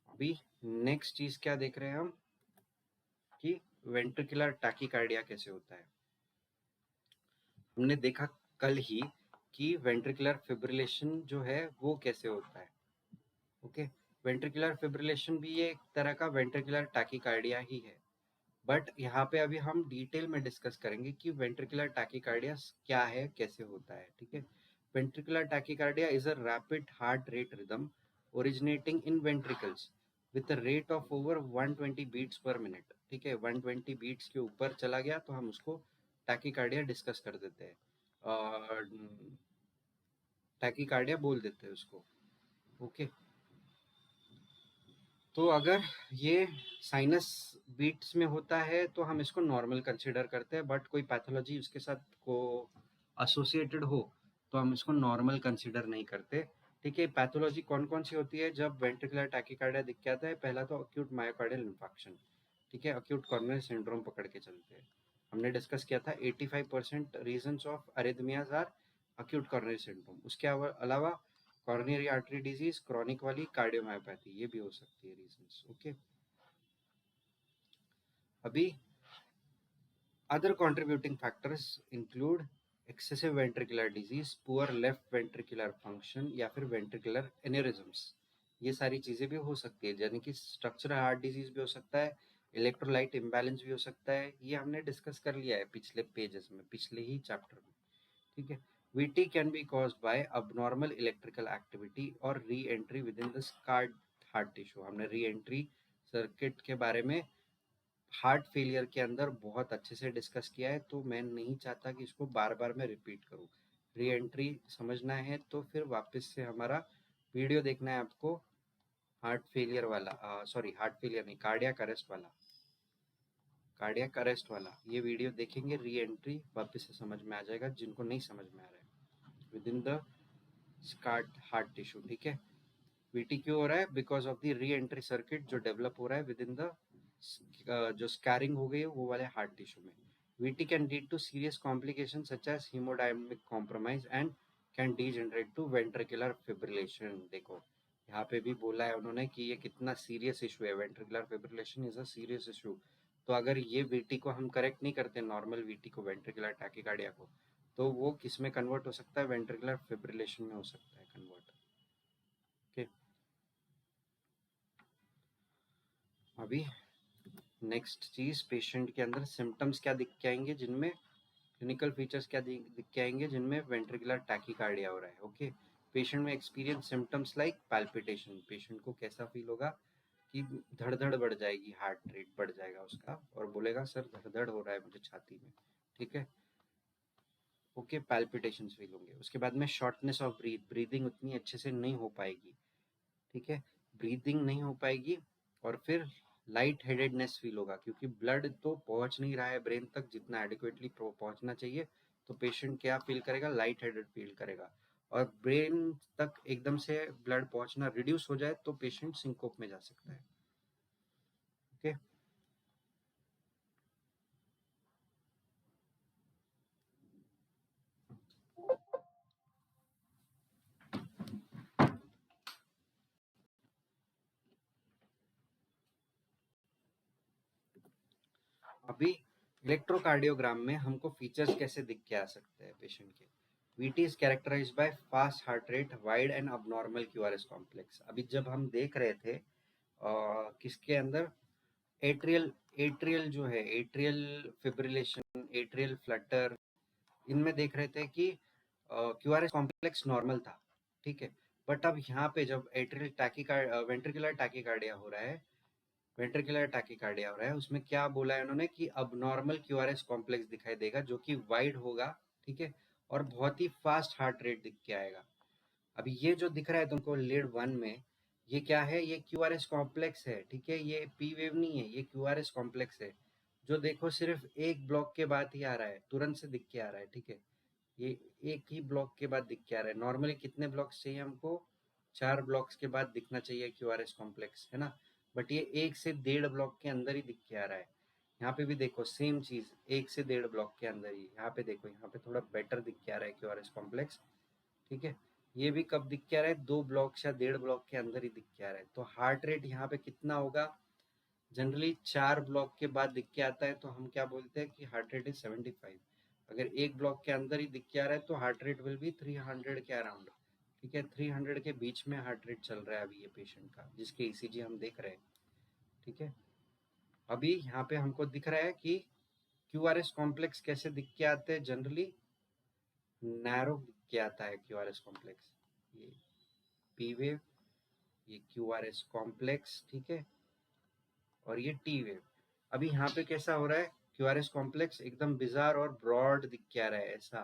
अभी नेक्स्ट चीज़ क्या देख रहे हैं हम, कि वेंट्रिकुलर टैकीकार्डिया कैसे होता है। हमने देखा कल ही कि वेंट्रिकुलर फिब्रिलेशन जो है वो कैसे होता है। ओके, वेंट्रिकुलर फिब्रिलेशन भी ये एक तरह का वेंट्रिकुलर टैकीकार्डिया ही है, बट यहाँ पे अभी हम डिटेल में डिस्कस करेंगे कि वेंट्रिकुलर टैकीकार्डिया क्या है, कैसे होता है, ठीक है। Ventricular tachycardia is a rapid heart rate rhythm originating in ventricles with a rate of over 120 beats per minute, ठीक है। 120 बीट्स के ऊपर चला गया तो हम उसको टैकीकार्डिया डिस्कस कर देते हैं, और टैकीकार्डिया बोल देते हैं उसको। ओके, तो अगर ये साइनस बीट्स में होता है तो हम इसको नॉर्मल कंसिडर करते हैं, बट कोई पैथोलॉजी उसके साथ को एसोसिएटेड हो तो हम इसको नॉर्मल कंसिडर नहीं करते, ठीक है। पैथोलॉजी कौन कौन सी होती है जब वेंट्रिकुलर टैकीकार्डिया दिख जाता है? पहला तो अक्यूट मायोकार्डियल इन्फार्क्शन, ठीक है, अक्यूट कॉरोनरी सिंड्रोम पकड़ के चलते हैं। हमने डिस्कस किया था 85% reasons of arrhythmias are acute coronary syndrome. उसके अलावा कॉर्नियरी आर्टरी डिजीज, क्रॉनिक वाली कार्डियोमायोपैथी, ये भी हो सकती है रीजंस। ओके, अभी other contributing factors include excessive ventricular disease, poor left ventricular function, या फिर ventricular aneurysms। ये सारी चीजें भी हो सकती है, यानी कि स्ट्रक्चरल हार्ट डिजीज भी हो सकता है, इलेक्ट्रोलाइट इम्बैलेंस भी हो सकता है। ये हमने डिस्कस कर लिया है पिछले पेजेस में, पिछले ही चैप्टर में, ठीक है। VT can be caused by abnormal electrical activity or re-entry within the scarred heart tissue। हमने re-entry सर्किट के बारे में हार्ट फेलियर के अंदर बहुत अच्छे से डिस्कस किया है, तो मैं नहीं चाहता कि इसको बार बार मैं रिपीट करूँ। री एंट्री समझना है तो फिर वापस से हमारा वीडियो देखना है आपको, हार्ट फेलियर वाला, सॉरी हार्ट फेलियर नहीं, कार्डियक अरेस्ट वाला, कार्डियक अरेस्ट वाला ये वीडियो देखेंगे, री एंट्री वापस से समझ में आ जाएगा जिनको नहीं समझ में आ रहा है, within the scarred heart tissue. ठीक है, वीटी क्यों हो रहा है? Because of the reentry circuit जो डेवलप हो रहा है विद इन द जो स्कैरिंग हो गई है वो वाले हार्ट टिश्यू में। VT can lead to serious complication such as haemodynamic compromise and can degenerate to ventricular fibrillation. देखो यहाँ पे भी बोला है उन्होंने कि ये कितना सीरियस इशू है, ventricular fibrillation is a serious issue. तो अगर ये वीटी को हम करेक्ट नहीं करते, नॉर्मल वीटी को, वेंट्रिकुलर टैकीकार्डिया को, तो वो किस में कन्वर्ट हो सकता है? वेंट्रिकुलर फिब्रिलेशन में हो सकता है कन्वर्ट। ओके, अभी नेक्स्ट चीज, पेशेंट के अंदर सिम्टम्स क्या दिख के आएंगे, जिनमें क्लिनिकल फीचर्स क्या दिख के आएंगे जिनमें वेंट्रिकुलर टैकीकार्डिया हो रहा है। ओके, पेशेंट में experience symptoms like palpitation, patient को कैसा फील होगा कि धड़धड़ बढ़ जाएगी, हार्ट रेट बढ़ जाएगा उसका और बोलेगा सर धड़धड़ हो रहा है मुझे छाती में। ठीक है, ओके, पैल्पिटेशन फील होंगे। उसके बाद में शॉर्टनेस ऑफ ब्रीथ, ब्रीदिंग उतनी अच्छे से नहीं हो पाएगी। ठीक है, ब्रीदिंग नहीं हो पाएगी। और फिर लाइट हेडेडनेस फील होगा क्योंकि ब्लड तो पहुंच नहीं रहा है ब्रेन तक जितना एडिक्वेटली पहुंचना चाहिए, तो पेशेंट क्या फील करेगा? लाइट हेडेड फील करेगा। और ब्रेन तक एकदम से ब्लड पहुंचना रिड्यूस हो जाए तो पेशेंट सिंकोप में जा सकता है। ओके, अभी इलेक्ट्रोकार्डियोग्राम में हमको फीचर्स कैसे दिख के आ सकते हैं पेशेंट के? VT is characterized by fast heart rate, wide and abnormal QRS complex। अभी जब हम देख रहे थे किसके अंदर, एट्रियल, एट्रियल जो है, एट्रियल फिब्रिलेशन, एट्रियल फ्लटर, इनमें देख रहे थे कि QRS कॉम्प्लेक्स नॉर्मल था। ठीक है, बट अब यहाँ पे जब एट्रियल टैकीकार्ड वेंट्रिकुलर टैकीकार्डिया हो रहा है, वेंट्रिकुलर टैकीकार्डिया हो रहा है, उसमें क्या बोला है उन्होंने कि अबनॉर्मल क्यूआरएस कॉम्प्लेक्स दिखाई देगा जो कि वाइड होगा। ठीक है, और बहुत ही फास्ट हार्ट रेट दिख के आएगा। अभी ये जो दिख रहा है तुमको लीड वन में, ये क्या है? ये क्यूआरएस कॉम्प्लेक्स है। ठीक है, ये पी वेव नहीं है, ये क्यूआरएस कॉम्प्लेक्स है जो देखो सिर्फ एक ब्लॉक के बाद ही आ रहा है, तुरंत से दिख के आ रहा है। ठीक है, ये एक ही ब्लॉक के बाद दिख के आ रहा है। नॉर्मली कितने ब्लॉक्स चाहिए हमको? 4 ब्लॉक्स के बाद दिखना चाहिए क्यूआरएस कॉम्प्लेक्स, है ना? बट ये 1 से 1.5 ब्लॉक के अंदर ही दिख के आ रहा है। यहाँ पे भी देखो सेम चीज, 1 से 1.5 ब्लॉक के अंदर ही। यहाँ पे देखो, यहाँ पे थोड़ा बेटर दिख के आ रहा है क्यूआरएस कॉम्प्लेक्स। ठीक है, ये भी कब दिख के आ रहा है? 2 ब्लॉक या 1.5 ब्लॉक के अंदर ही दिख के आ रहा है। तो हार्ट रेट यहाँ पे कितना होगा? जनरली 4 ब्लॉक के बाद दिख के आता है तो हम क्या बोलते हैं कि हार्ट रेट इज 75। अगर एक ब्लॉक के अंदर ही दिख के आ रहा है तो हार्ट रेट विल बी 300 के अराउंड। ठीक है, 300 के बीच में हार्ट रेट चल रहा है अभी ये पेशेंट का, जिसके ईसीजी हम देख रहे हैं। ठीक है, अभी यहाँ पे हमको दिख रहा है कि क्यूआरएस कॉम्प्लेक्स कैसे दिख के आते हैं? जनरली नैरो दिख के आता है क्यूआरएस कॉम्प्लेक्स, ये पी वेव, ये क्यूआरएस कॉम्प्लेक्स। ठीक है, और ये टी वेव। अभी यहाँ पे कैसा हो रहा है? क्यूआरएस कॉम्प्लेक्स एकदम बिजार और ब्रॉड दिख के आ रहा है, ऐसा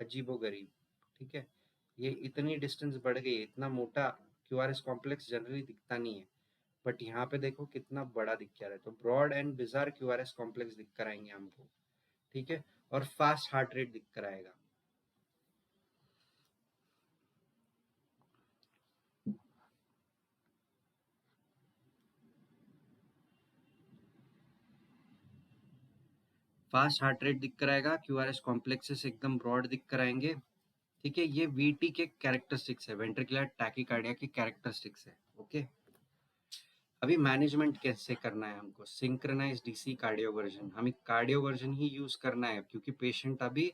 अजीबो गरीब। ठीक है, ये इतनी डिस्टेंस बढ़ गई है, इतना मोटा क्यूआरएस कॉम्प्लेक्स जनरली दिखता नहीं है, बट यहाँ पे देखो कितना बड़ा दिख के आ रहा है। तो broad and bizarre QRS complex दिख कर आएंगे हमको। ठीक है, और फास्ट हार्ट रेट दिख कर आएगा। फास्ट हार्ट रेट दिख कर आएगा, क्यूआरएस कॉम्प्लेक्सेस एकदम ब्रॉड दिख कर आएंगे। ठीक है, ये वीटी के कैरेक्टरिस्टिक्स है, वेंट्रिकुलर टैकीकार्डिया के कैरेक्टरिस्टिक्स है। ओके, अभी मैनेजमेंट कैसे करना है हमको? सिंक्रोनाइज डीसी कार्डियोवर्जन, हमें कार्डियोवर्जन ही यूज करना है क्योंकि पेशेंट अभी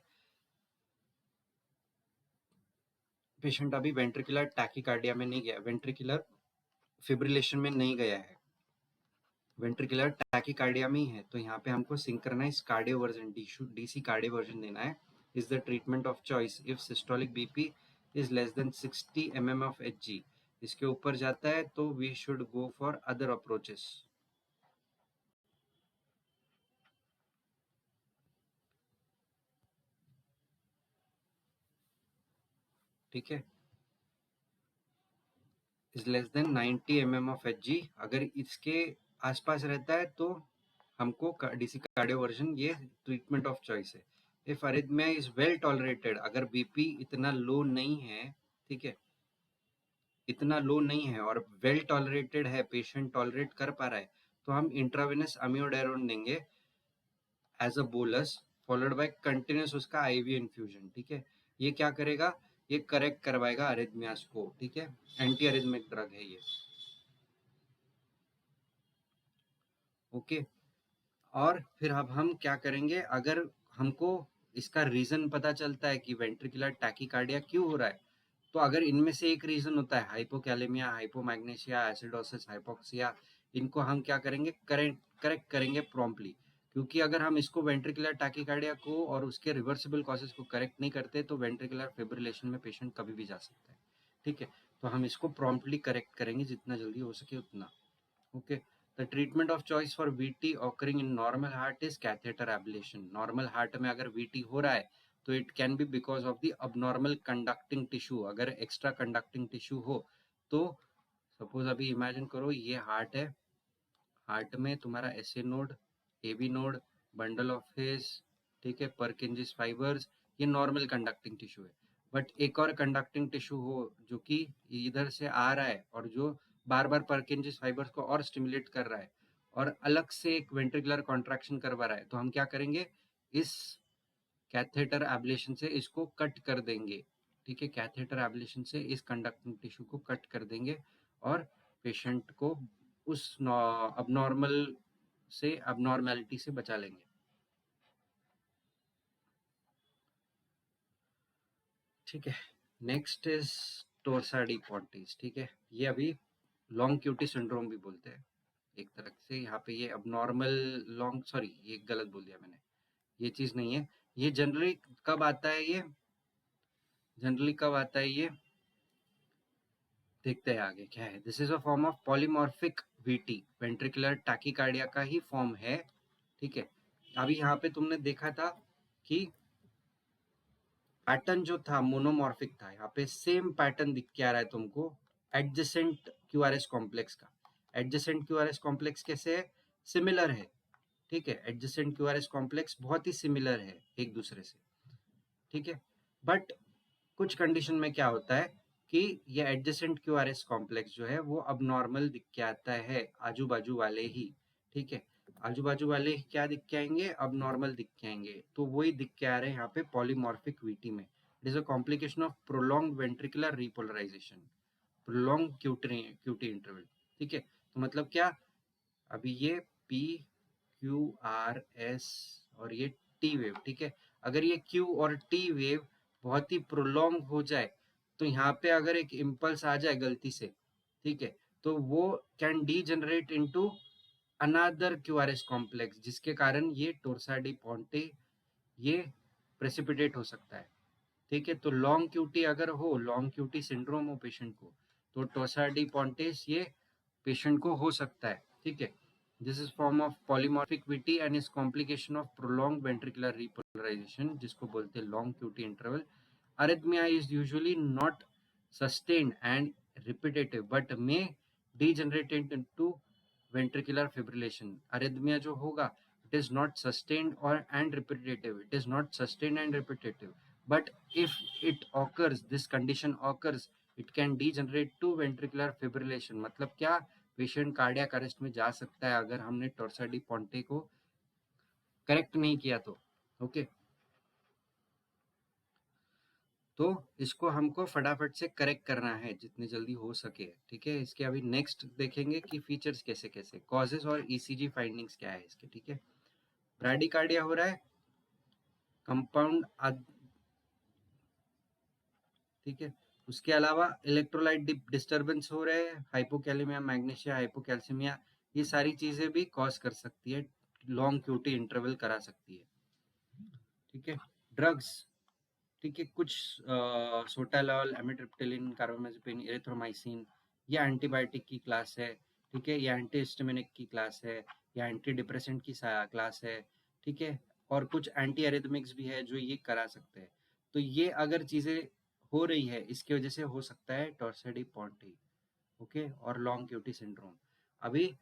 वेंट्रिकुलर टैकीकार्डिया में नहीं गया, वेंट्रिकुलर फिब्रिलेशन में नहीं गया है, वेंट्रिकुलर टैकीकार्डिया में ही है। तो यहाँ पे हमको सिंक्रोनाइज कार्डियोवर्जन, डीसी कार्डियोवर्जन देना है। Is the treatment of choice if systolic BP is less than 60 mm of Hg। इसके ऊपर जाता है तो we should go for other approaches. ठीक है, is less than 90 mm of Hg। अगर इसके आसपास रहता है तो हमको डीसी कार्डियोवर्जन ये ट्रीटमेंट ऑफ चॉइस है। If arrhythmia is well tolerated, अगर बीपी इतना लो नहीं है, ठीक है, इतना लो नहीं है और वेल टॉलरेटेड है, पेशेंट टॉलरेट कर पा रहा है, तो हम इंट्रावेनस अम्योडेरोन देंगे as a bolus, followed by continuous उसका आईवी इन्फ्यूजन। ठीक है, ये क्या करेगा, ये करेक्ट करवाएगा अरिथमियास को। ठीक है, एंटी अरिथमिक ड्रग है ये। ओके, और फिर अब हम क्या करेंगे, अगर हमको इसका रीजन पता चलता है कि वेंट्रिकुलर टैकीकार्डिया क्यों हो रहा है, तो अगर इनमें से एक रीजन होता है हाइपोकैलेमिया, हाइपोमैग्नीशिया, एसिडोसिस, हाइपोक्सिया, इनको हम क्या करेंगे, करेक्ट करेंगे प्रॉम्प्टली। क्योंकि अगर हम इसको वेंट्रिकुलर टैकीकार्डिया को और उसके रिवर्सिबल कॉजेज को करेक्ट नहीं करते तो वेंट्रिकुलर फिब्रिलेशन में पेशेंट कभी भी जा सकता है। ठीक है, तो हम इसको प्रॉम्प्टली करेक्ट करेंगे जितना जल्दी हो सके उतना। Okay. The treatment of choice for VT occurring in normal heart is catheter ablation. Normal heart में अगर VT हो रहा है तो it can be because of the abnormal conducting tissue। अगर extra conducting tissue हो तो suppose अभी imagine करो ये हार्ट है, हार्ट में तुम्हारा SA node, AV node, bundle of His, ठीक है, परकिंजिस फाइबर्स, ये नॉर्मल कंडक्टिंग टिश्यू है। बट एक और कंडक्टिंग टिश्यू हो जो कि इधर से आ रहा है और जो बार बार परकिंजिस फाइबर्स को और स्टिमुलेट कर रहा है और अलग से एक वेंट्रिकुलर कॉन्ट्रैक्शन करवा रहा है, तो हम क्या करेंगे, इस कैथेटर एब्लेशन से इसको कट कर देंगे। ठीक है, कैथेटर एब्लेशन से इस कंडक्टिंग टिश्यू को कट कर देंगे और पेशेंट को उस अबनॉर्मल से अबनॉर्मेलिटी से बचा लेंगे। ठीक है, नेक्स्ट इज टोर्साडी पॉन्टिस। ठीक है, ये अभी लॉन्ग क्यूटी सिंड्रोम भी बोलते हैं एक तरह से। यहाँ पे ये अबनॉर्मल लॉन्ग, सॉरी ये गलत बोल दिया मैंने, ये चीज नहीं है। ये जनरली कब आता है, ये जनरली कब आता है, ये देखते हैं आगे क्या है। This is a form of polymorphic VT, ventricular tachycardia का ही फॉर्म है। ठीक है, अभी यहाँ पे तुमने देखा था कि पैटर्न जो था मोनोमॉर्फिक था, यहाँ पे सेम पैटर्न दिख के आ रहा है तुमको एडजेसेंट क्यूआरएस कॉम्प्लेक्स का। एडजेसेंट क्यूआरएस कॉम्प्लेक्स कैसे है, सिमिलर है। ठीक है, एडजेसेंट क्यूआरएस कॉम्प्लेक्स बहुत ही सिमिलर है एक दूसरे से। ठीक है, बट कुछ कंडीशन में क्या होता है कि ये एडजेसेंट क्यूआरएस कॉम्प्लेक्स जो है वो अब नॉर्मल दिख के आता है आजू बाजू वाले ही। ठीक है, आजू बाजू वाले क्या दिख के आएंगे, अब नॉर्मल दिख के आएंगे, तो वही दिख के आ रहे हैं यहाँ पे पॉलीमॉर्फिक वीटी में। It is a complication of prolong ventricular repolarisation, prolong QT interval. ठीक है, तो मतलब क्या, अभी ये पी क्यू आर एस और ये टी वेव। ठीक है, अगर ये क्यू और टी वेव बहुत ही प्रोलॉन्ग हो जाए तो यहाँ पे अगर एक इम्पल्स आ जाए गलती से, ठीक है, तो वो can D generate into another QRS complex, जिसके कारण ये टोर्साडी पॉन्टे ये प्रेसिपिटेट हो सकता है। ठीक है, तो लॉन्ग क्यूटी अगर हो, लॉन्ग क्यूटी सिंड्रोम हो पेशेंट को, तो टोर्साडी पॉन्टेस ये पेशेंट को हो सकता है। ठीक है, this is form of polymorphic VT and is complication of prolong ventricular repolarisation, जिसको बोलते हैं long QT interval. Arrhythmia is usually not sustained and repetitive but may degenerate into ventricular fibrillation। arrhythmia जो होगा, it is not sustained or and repetitive, it is not sustained and repetitive, but if it occurs, this condition occurs, it can degenerate to ventricular fibrillation। मतलब क्या, patient cardiac arrest में जा सकता है अगर हमने टोर्साडी पॉन्टे को करेक्ट नहीं किया तो। ओके, तो इसको हमको फटाफट से करेक्ट करना है जितनी जल्दी हो सके। ठीक है, इसके अभी नेक्स्ट देखेंगे कि फीचर्स कैसे कैसे, कॉजेस और ईसीजी फाइंडिंग्स क्या है इसके। ठीक है, ब्राडिकार्डिया हो रहा है, कंपाउंड, ठीक है, उसके अलावा इलेक्ट्रोलाइट डिस्टर्बेंस हो रहे हैं, हाइपोकैलेमिया, मैग्नीशिया, हाइपोकैल्सीमिया, ये सारी चीजें भी कॉज कर सकती है, लॉन्ग क्यूटी इंटरवल करा सकती है। ठीक है, ड्रग्स, ठीक है, कुछ सोटालॉल, एमिट्रिप्टिलिन, कार्बामेज़ेपिन, एरिथ्रोमाइसिन, ये एंटीबायोटिक की क्लास है। ठीक है, ये एंटीहिस्टामिनिक की क्लास है, या एंटी डिप्रेसेंट की क्लास है। ठीक है, और कुछ एंटी एरिथमिक्स भी है जो ये करा सकते हैं। तो ये अगर चीज़ें हो रही है, इसकी वजह से हो सकता है टॉर्सिडी पॉन्टी, ओके, और लॉन्ग क्यूटी सिंड्रोम। अभी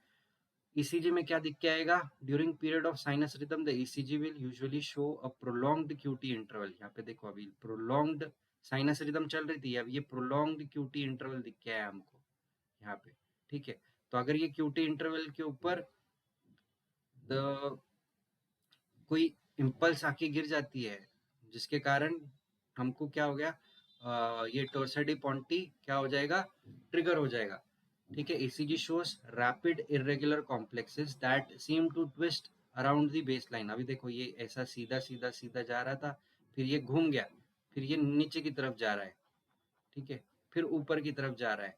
ईसीजी में क्या दिख के आएगा? During period of sinus rhythm the ECG will usually show a prolonged QT interval. यहाँ पे देखो, अभी प्रोलॉन्ग्ड साइनस रिदम चल रही थी, अब ये प्रोलॉन्ग्ड क्यूटी इंटरवल दिख के आया हमको यहाँ पे, ठीक है। तो अगर ये क्यूटी इंटरवल के ऊपर कोई इम्पल्स आके गिर जाती है, जिसके कारण हमको क्या हो गया, ये टोर्सिडी पॉन्टी क्या हो जाएगा, ट्रिगर हो जाएगा, ठीक है। ECG shows rapid irregular complexes that seem to twist around the baseline. अभी देखो, ये ऐसा सीधा सीधा सीधा जा रहा था, फिर ये घूम गया, फिर ये नीचे की तरफ जा रहा है, ठीक है, फिर ऊपर की तरफ जा रहा है।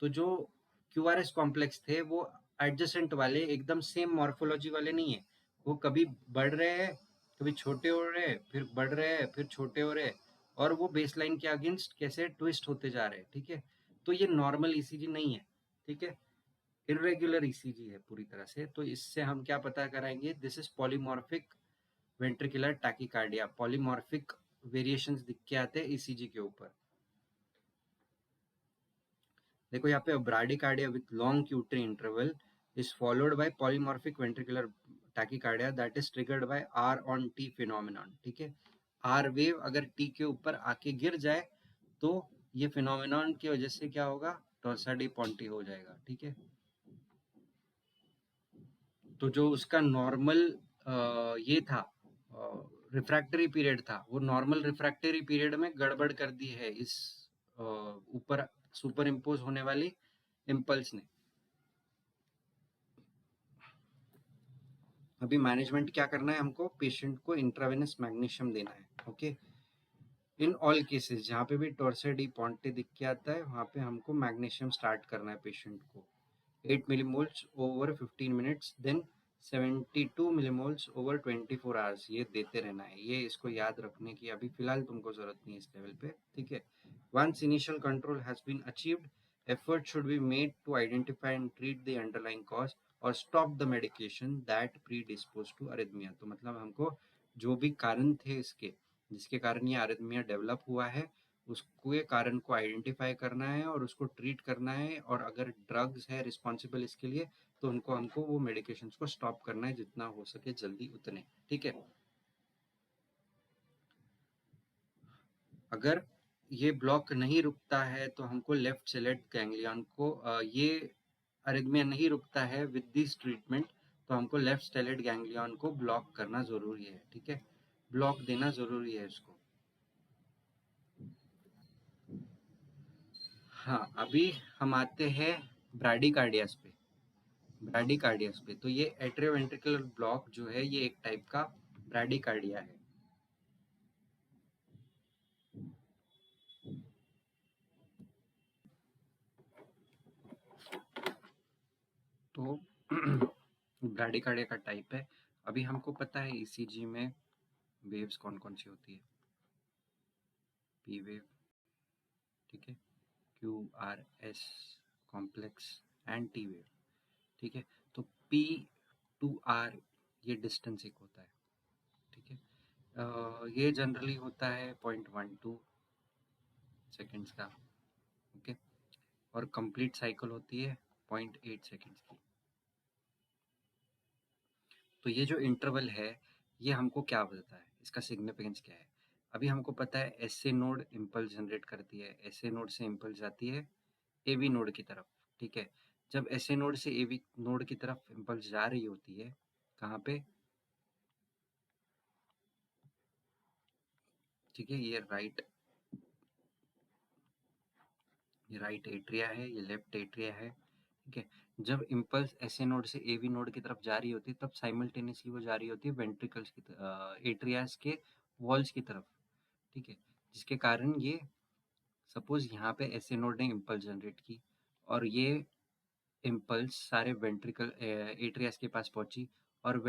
तो जो क्यूआरएस कॉम्प्लेक्स थे वो एडजेसेंट वाले, एकदम सेम मॉर्फोलॉजी वाले नहीं है। वो कभी बढ़ रहे हैं, कभी छोटे हो रहे हैं, फिर बढ़ रहे हैं, फिर छोटे हो रहे हैं, और वो बेसलाइन के अगेंस्ट कैसे ट्विस्ट होते जा रहे हैं, ठीक है। तो ये नॉर्मल ईसीजी नहीं है, ठीक है, इरेगुलर ईसीजी है पूरी तरह से। तो इससे हम क्या पता कराएंगे? This is polymorphic ventricular tachycardia. Polymorphic variations दिख के आते हैं ईसीजी के ऊपर। देखो यहाँ पे bradycardia with long QT interval is followed by polymorphic ventricular tachycardia that is triggered by R on T phenomenon, ठीक है। आर वेव अगर टी के ऊपर आके गिर जाए तो ये फिनोमिनॉन की वजह से क्या होगा, टॉर्सिडी पॉन्टी हो जाएगा, ठीक है। तो जो उसका नॉर्मल ये था, रिफ्रैक्टरी पीरियड था, वो नॉर्मल रिफ्रैक्टरी पीरियड में गड़बड़ कर दी है इस ऊपर सुपर इम्पोज होने वाली इम्पल्स ने। अभी मैनेजमेंट क्या करना है हमको? पेशेंट को इंट्रावेनस मैग्नीशियम देना है, ओके। इन ऑल केसेस जहाँ पे भी टॉर्सिडी पॉन्टे दिख के आता है, वहाँ पे हमको मैग्नीशियम स्टार्ट करना है पेशेंट को। 8 millimoles over 15 minutes, then 72 millimoles over 24 hours, ये देते रहना है। ये इसको याद रखने की अभी फिलहाल तुमको जरूरत नहीं है इस लेवल पे, ठीक है। Once initial control has been achieved, effort should be made to identify and treat the underlying cause और stop the medication that predispose to arrhythmia। तो मतलब हमको जो भी कारण थे इसके, जिसके कारण ये अरिथमिया डेवलप हुआ है, उसको, ये कारण को आइडेंटिफाई करना है और उसको ट्रीट करना है। और अगर ड्रग्स है रिस्पॉन्सिबल इसके लिए, तो उनको हमको वो मेडिकेशंस को स्टॉप करना है जितना हो सके जल्दी उतने, ठीक है। अगर ये ब्लॉक नहीं रुकता है तो हमको लेफ्ट सेलेट गैंग्लियन को, ये अरिथमिया नहीं रुकता है विद दिस ट्रीटमेंट, तो हमको लेफ्ट सेलेट गैंग्लियन को ब्लॉक करना जरूरी है, ठीक है, ब्लॉक देना जरूरी है इसको। हाँ, अभी हम आते हैं ब्राडिकार्डियस पे। ब्राडिकार्डियस पे तो ये एट्रियोवेंट्रिकुलर ब्लॉक जो है, ये एक टाइप का ब्राडिकार्डिया है। तो ब्राडिकार्डिया का टाइप है। अभी हमको पता है ईसीजी में वेव्स कौन कौन सी होती है। पी वेव, ठीक है, Q R S complex and T wave, ठीक है। तो पी टू आर ये डिस्टेंस एक होता है, ठीक है। ये जनरली होता है 0.12 सेकेंड्स का, ओके। और कंप्लीट साइकिल होती है 0.8 सेकेंड्स की। तो ये जो इंटरवल है, ये हमको क्या बताता है, इसका सिग्निफिकेंस क्या है? अभी हमको पता है S A node impulse generate करती है, एस ए नोड से इम्पल्स जाती है ए बी नोड की तरफ, ठीक है। जब एस ए नोड से ए बी नोड की तरफ इम्पल्स जा रही होती है, कहाँ पे, ठीक है, ये राइट एट्रिया है, ये लेफ्ट एट्रिया है, ठीक है। जब इम्पल्स एस ए नोड से ए बी नोड की तरफ जा रही होती है, तब साइमल्टेनियसली वो जा रही होती है वेंट्रिकल्स की एट्रियास के वॉल्स की तरफ, ठीक है। जिसके कारण ये, सपोज यहाँ पे एस ए नोड ने इम्पल्स जनरेट की, और ये इम्पल्स सारे वेंट्रिकल एट्रियास के पास पहुंची, और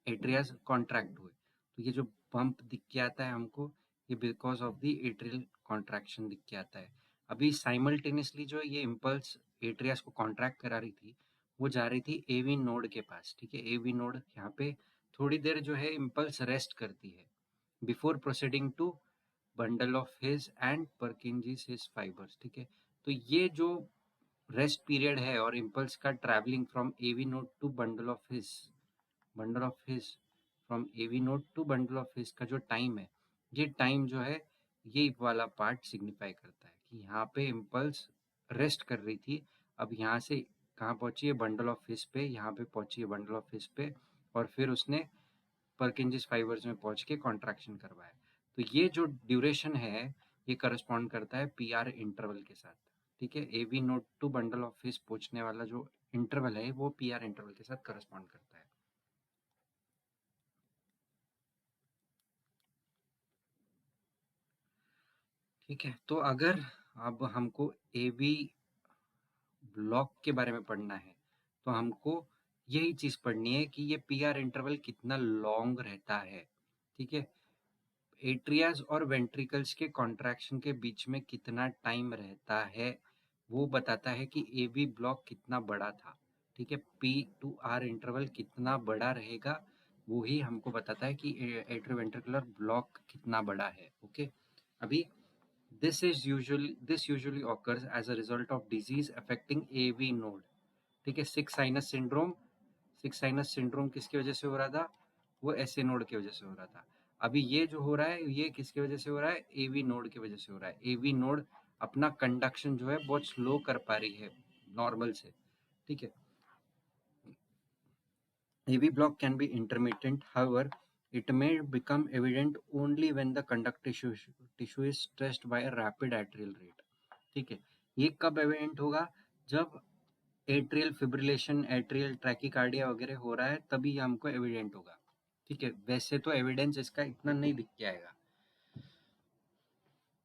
एट्रियास कॉन्ट्रैक्ट हुए। तो ये जो बम्प दिख के आता है हमको, ये because of the atrial contraction दिख के आता है। अभी साइमल्टेनियसली जो ये इम्पल्स एट्रियास को कॉन्ट्रैक्ट करा रही थी, वो जा रही थी एवी नोड के पास, ठीक है। एवी नोड यहाँ पे थोड़ी देर जो है इम्पल्स रेस्ट करती है before proceeding to bundle of His and Purkinje His fibres, ठीक है। तो ये जो रेस्ट पीरियड है और इम्पल्स का travelling from AV node to bundle of His from AV node to bundle of His का जो टाइम है, ये टाइम जो है ये वाला पार्ट सिग्निफाई करता है कि यहाँ पे इम्पल्स रेस्ट कर रही थी, अब यहाँ से कहाँ पहुंची है, बंडल ऑफ हिज पे, यहाँ पे पहुंची है बंडल ऑफ हिज पे, और फिर उसने परकिंजिस फाइबर्स में पहुंच के कॉन्ट्रैक्शन करवाया। तो ये जो ड्यूरेशन है ये करस्पॉन्ड करता है पी आर इंटरवल के साथ, ठीक है। A V node to bundle of His पहुंचने वाला जो इंटरवल है वो पी आर इंटरवल के साथ करस्पॉन्ड करता है, ठीक है। तो अगर अब हमको ए वी ब्लॉक के बारे में पढ़ना है तो हमको यही चीज पढ़नी है कि ये पी आर इंटरवल कितना लॉन्ग रहता है, ठीक है। एट्रियाज और वेंट्रिकल्स के कॉन्ट्रैक्शन के बीच में कितना टाइम रहता है वो बताता है कि ए वी ब्लॉक कितना बड़ा था, ठीक है। पी टू आर इंटरवल कितना बड़ा रहेगा वो ही हमको बताता है कि एट्रोवेंट्रिकुलर ब्लॉक कितना बड़ा है, ओके। अभी this usually occurs as a result of disease affecting AV node, ठीक है। सिक्स साइनस सिंड्रोम किसकी वजह से हो रहा था, वो एसए नोड की वजह से हो रहा था। अभी ये जो हो रहा है ये किसकी वजह से हो रहा है, एवी नोड की वजह से हो रहा है। एवी नोड अपना कंडक्शन जो है बहुत स्लो कर पा रही है नॉर्मल से, ठीक है। AV block can be intermittent, however, it may become evident only when the conductive tissue is stressed by a rapid atrial rate, ठीक है। ये कब एविडेंट होगा, जब एट्रियल फिब्रिलेशन, एट्रियल ट्रैकीकार्डिया वगैरह हो रहा है तभी हमको एविडेंट होगा, ठीक है। वैसे तो एविडेंस इसका इतना नहीं दिख के आएगा,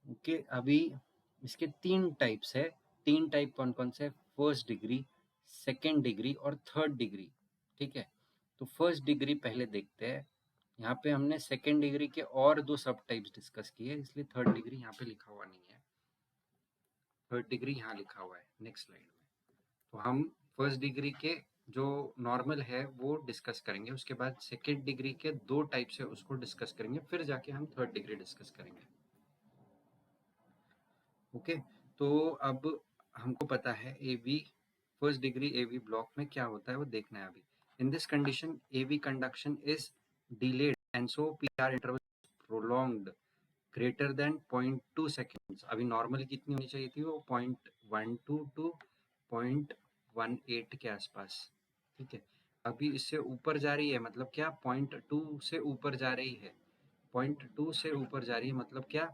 ओके। अभी इसके तीन टाइप्स है, तीन टाइप कौन कौन से, फर्स्ट डिग्री, सेकेंड डिग्री और थर्ड डिग्री, ठीक है। तो फर्स्ट डिग्री पहले देखते हैं। यहाँ पे हमने सेकेंड डिग्री के और दो सब टाइप्स डिस्कस किए, इसलिए थर्ड डिग्री यहाँ पे लिखा हुआ नहीं है, थर्ड डिग्री यहाँ लिखा हुआ है नेक्स्ट स्लाइड में। तो हम फर्स्ट डिग्री के जो नॉर्मल है वो डिस्कस करेंगे, उसके बाद सेकेंड डिग्री के दो टाइप्स है उसको डिस्कस करेंगे, फिर जाके हम थर्ड डिग्री डिस्कस करेंगे, ओके। तो अब हमको पता है A we first degree A V block में क्या होता है वो देखना है अभी। In this condition A V conduction is delayed and so P R interval prolonged greater than 0.2 seconds. अभी नॉर्मली कितनी होनी चाहिए थी, वो 0.12 टू 0.18 के आसपास, ठीक है। अभी इससे ऊपर जा रही है मतलब क्या, 0.2 से ऊपर जा रही है, 0.2 से ऊपर जा रही है मतलब क्या,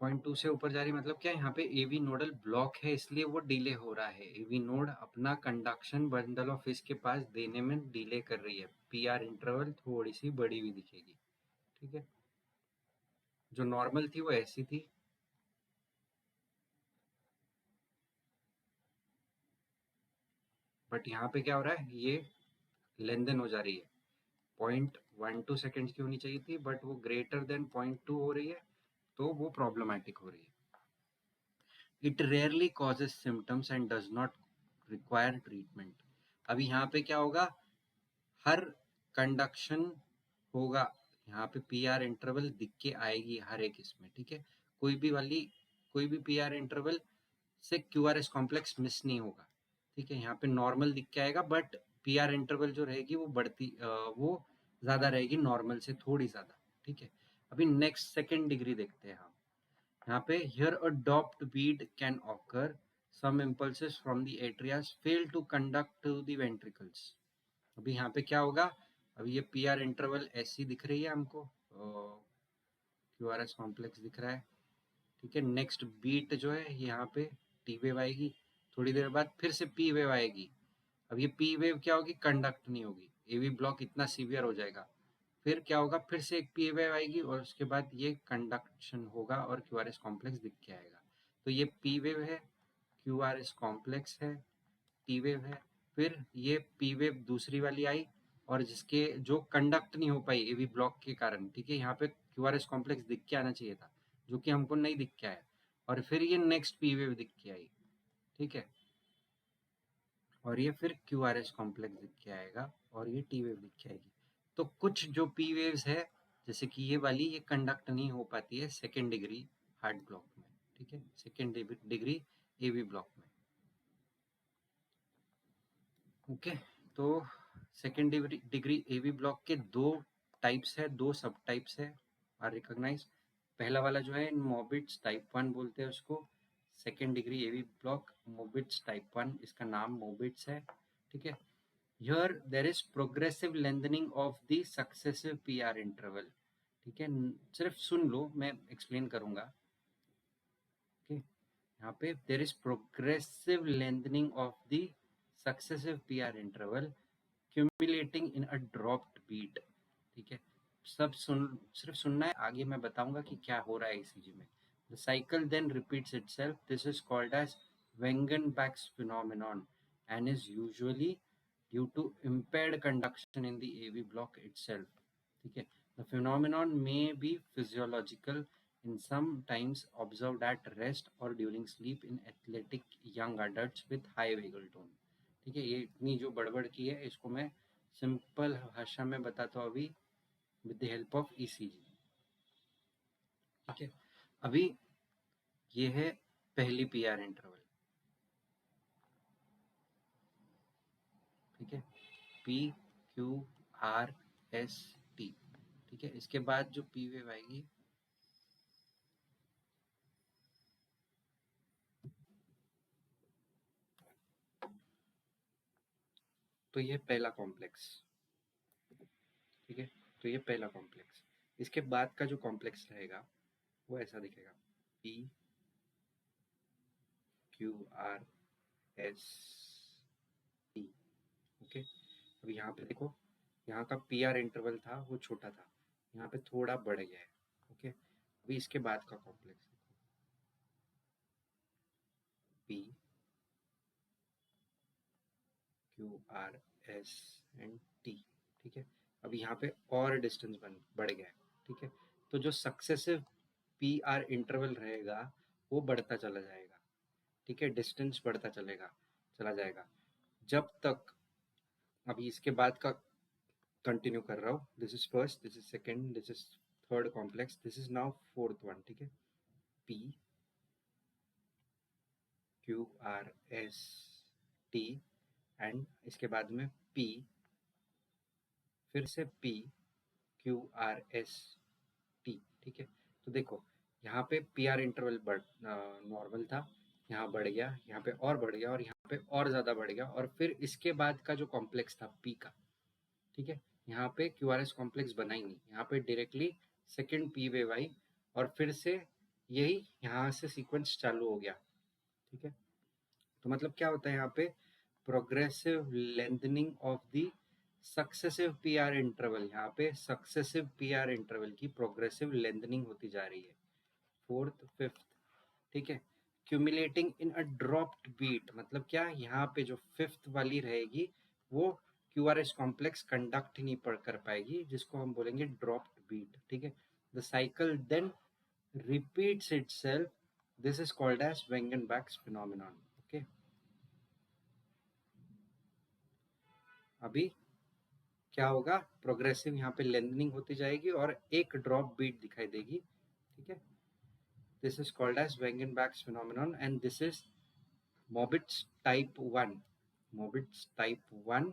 0.2 से ऊपर जा रही है मतलब क्या, यहाँ पे एवी नोडल ब्लॉक है इसलिए वो डिले हो रहा है। एवी नोड अपना कंडक्शन बंडल ऑफ फिश के पास देने में डिले कर रही है, पी आर इंटरवल थोड़ी सी बड़ी हुई दिखेगी, ठीक है। जो नॉर्मल थी वो ऐसी थी, बट यहाँ पे क्या हो रहा है, ये लेन देन हो जा रही है। 0.12 सेकेंड्स की होनी चाहिए थी बट वो ग्रेटर देन 0.2 हो रही है, तो वो प्रॉब्लमैटिक हो रही है। It rarely causes symptoms and does not require treatment. अभी यहाँ पे क्या होगा, हर कंडक्शन होगा, यहाँ पे पी आर इंटरवल दिख के आएगी हर एक इसमें, ठीक है। कोई भी पी आर इंटरवल से Q R S complex miss नहीं होगा, ठीक है। यहाँ पे नॉर्मल दिख के आएगा बट पी आर इंटरवल जो रहेगी वो वो ज़्यादा रहेगी नॉर्मल से थोड़ी ज़्यादा, ठीक है। अभी नेक्स्ट सेकेंड डिग्री देखते हैं हम। यहाँ पे here a dropped beat can occur, some impulses from the atria fail to conduct to the ventricles. अभी यहाँ पे क्या होगा, अभी ये पी आर इंटरवल ऐसी दिख रही है हमको, क्यू आर एस कॉम्प्लेक्स दिख रहा है, ठीक है। नेक्स्ट बीट जो है यहाँ पे टी वेव आएगी, थोड़ी देर बाद फिर से पी वेव आएगी। अब ये पी वेव क्या होगी, कंडक्ट नहीं होगी, एवी ब्लॉक इतना सीवियर हो जाएगा। फिर क्या होगा, फिर से एक पी वेव आएगी और उसके बाद ये कंडक्शन होगा और क्यू आर एस कॉम्प्लेक्स दिख के आएगा। तो ये पी वेव है, क्यू आर एस कॉम्प्लेक्स है, टी वेव है, फिर ये पी वेव दूसरी वाली आई और जिसके जो कंडक्ट नहीं हो पाई एवी ब्लॉक के कारण, ठीक है। यहाँ पे क्यू आर एस कॉम्प्लेक्स दिख के आना चाहिए था जो कि हमको नहीं दिख के आया, और फिर ये नेक्स्ट पी वेव दिख के आई, ठीक है। और ये फिर क्यू आर एस कॉम्प्लेक्स दिख के आएगा और ये टी वेव दिख के आएगी। तो कुछ जो पी वेव्स है जैसे कि ये वाली ये कंडक्ट नहीं हो पाती है सेकेंड डिग्री हार्ड ब्लॉक में, ठीक है, सेकेंड डिग्री एवी ब्लॉक में। ओके, तो सेकेंड डिग्री एवी ब्लॉक के दो टाइप्स है, दो सब टाइप्स है आर रिकॉग्नाइज। पहला वाला जो है मोबिट्स टाइप 1 बोलते हैं उसको, second degree AV block Mobitz type 1, इसका नाम मोबिट्स है, ठीक है। Here there is progressive lengthening of the successive PR interval, ठीक है, सिर्फ सुन लो, मैं एक्सप्लेन करूंगा। ओके, यहाँ पे there is progressive lengthening of the successive PR interval cumulating in a dropped beat, ठीक है। सब सुन, सिर्फ सुनना है, आगे मैं बताऊंगा कि क्या हो रहा है ईसीजी में। The cycle then repeats itself, this is called as Wenckebach phenomenon and is usually due to impaired conduction in the AV block itself, ठीक है। The phenomenon may be physiological in sometimes observed at rest or during sleep in athletic young adults with high vagal tone, ठीक है। ये इतनी जो बड़बड़ की है इसको मैं सिंपल भाषा में बताता हूँ अभी with the help of ECG, ठीक है। अभी ये है पहली पीआर इंटरवल, ठीक है, P Q R S T, ठीक है। इसके बाद जो पी वेव आएगी, तो ये पहला कॉम्प्लेक्स, ठीक है, तो ये पहला कॉम्प्लेक्स। इसके बाद का जो कॉम्प्लेक्स रहेगा वो ऐसा दिखेगा, P Q R S T, okay. अब यहाँ पे देखो, यहाँ का पी आर इंटरवल था वो छोटा था, यहाँ पे थोड़ा बढ़ गया है, ओके। अभी इसके बाद का complex P Q R S and T, ठीक है। अब यहाँ पे और डिस्टेंस बढ़ गया है, ठीक है। तो जो सक्सेसिव पी आर इंटरवल रहेगा वो बढ़ता चला जाएगा, ठीक है, डिस्टेंस बढ़ता चला जाएगा जब तक, अभी इसके बाद का कंटिन्यू कर रहा हूँ, this is first, this is second, this is third complex, this is now fourth one, ठीक है। P Q R S T and इसके बाद में पी, फिर से P Q R S T, ठीक है। तो देखो यहाँ पे पी आर इंटरवल नॉर्मल था, यहाँ बढ़ गया, यहाँ पे और बढ़ गया, और यहाँ पे और ज़्यादा बढ़ गया, और फिर इसके बाद का जो कॉम्प्लेक्स था पी का, ठीक है, यहाँ पे क्यू आर एस कॉम्प्लेक्स बना ही नहीं, यहाँ पे डायरेक्टली सेकेंड पी वेव आई, और फिर से यही यहाँ से सीक्वेंस चालू हो गया, ठीक है। तो मतलब क्या होता है यहाँ पे, progressive lengthening of the successive P R interval, यहाँ पे सक्सेसिव पी आर इंटरवल की प्रोग्रेसिव लेंथनिंग होती जा रही है, फोर्थ फिफ्थ, ठीक है। क्यूमुलेटिंग इन अ ड्रॉप्ड बीट, मतलब क्या, यहाँ पे जो फिफ्थ वाली रहेगी वो Q R S complex conduct ही नहीं कर पाएगी, जिसको हम बोलेंगे ड्रॉप्ड बीट, ठीक है। The cycle then repeats itself, this is called as Wenckebach phenomenon, okay. अभी क्या होगा, प्रोग्रेसिव यहाँ पे लेंथनिंग होती जाएगी और एक ड्रॉप बीट दिखाई देगी, ठीक है। This is called as Wenckebach phenomenon and this is Mobit's type 1, Mobit's type 1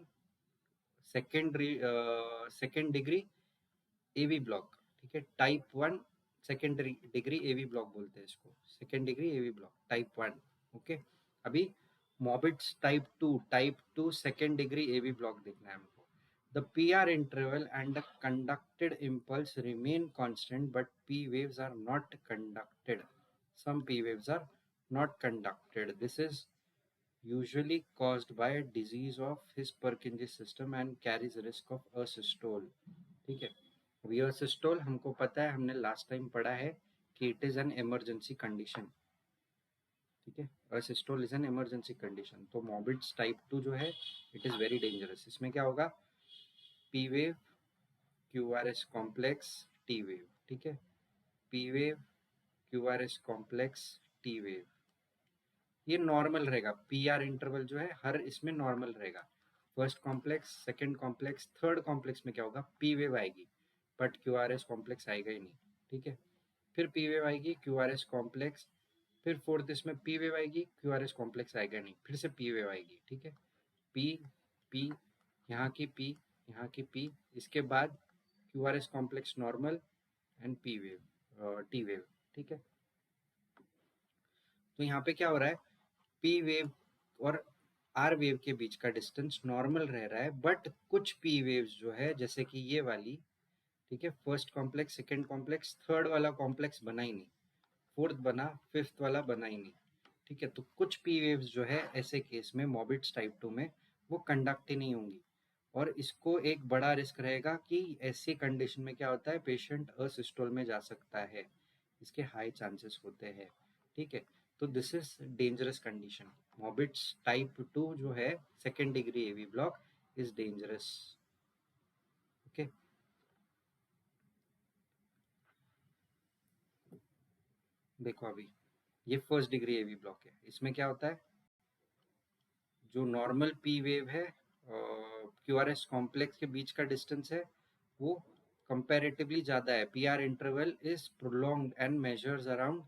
second degree AV block, ठीक है, type 1 second degree AV block बोलते हैं इसको, second degree AV block type 1, okay. अभी Mobit's type 2 second degree AV block देखना है हमको। The PR interval and the conducted impulse remain constant, but P waves are not conducted. Some P waves are not conducted. This is usually caused by a disease of his Purkinje system and carries risk of asystole, ठीक है। अभी asystole हमको पता है, हमने last time पढ़ा है कि it is an emergency condition, ठीक है। asystole is an emergency condition, तो Mobit's टाइप 2 जो है इट इज वेरी डेंजरस। इसमें क्या होगा, P wave Q R S complex T wave, ठीक है, P wave Q R S complex T wave, ये नॉर्मल रहेगा, पी आर इंटरवल जो है हर इसमें नॉर्मल रहेगा। First complex, second complex, third complex में क्या होगा, पी वेव आएगी, but Q R S complex आएगा ही नहीं, ठीक है। फिर पी वेव आएगी, क्यू आर एस कॉम्प्लेक्स, फिर फोर्थ इसमें पी वेव आएगी, क्यू आर एस कॉम्प्लेक्स आएगा नहीं, फिर से पी वेव आएगी, ठीक है। पी पी, यहाँ की पी, यहाँ की पी, इसके बाद Q R S complex normal and P wave, T wave, ठीक है। तो यहाँ पे क्या हो रहा है, पी वेव और आर वेव के बीच का डिस्टेंस नॉर्मल रह रहा है, बट कुछ पी वेव्स जो है जैसे कि ये वाली, ठीक है, first complex, second complex, third वाला कॉम्प्लेक्स बना ही नहीं, फोर्थ बना, फिफ्थ वाला बना ही नहीं, ठीक है। तो कुछ पी वेव्स जो है ऐसे केस में मॉबिट्स टाइप 2 में वो कंडक्ट ही नहीं होंगी, और इसको एक बड़ा रिस्क रहेगा कि ऐसी कंडीशन में क्या होता है, पेशेंट असिस्टोल में जा सकता है, इसके हाई चांसेस होते हैं, ठीक है। तो this is dangerous condition, Mobitz type 2 जो है second degree AV block is dangerous, okay. देखो अभी ये फर्स्ट डिग्री एवी ब्लॉक है, इसमें क्या होता है, जो नॉर्मल पी वेव है क्यू आर एस कॉम्प्लेक्स के बीच का डिस्टेंस है वो कंपैरेटिवली ज़्यादा है, P R interval is prolonged and measures around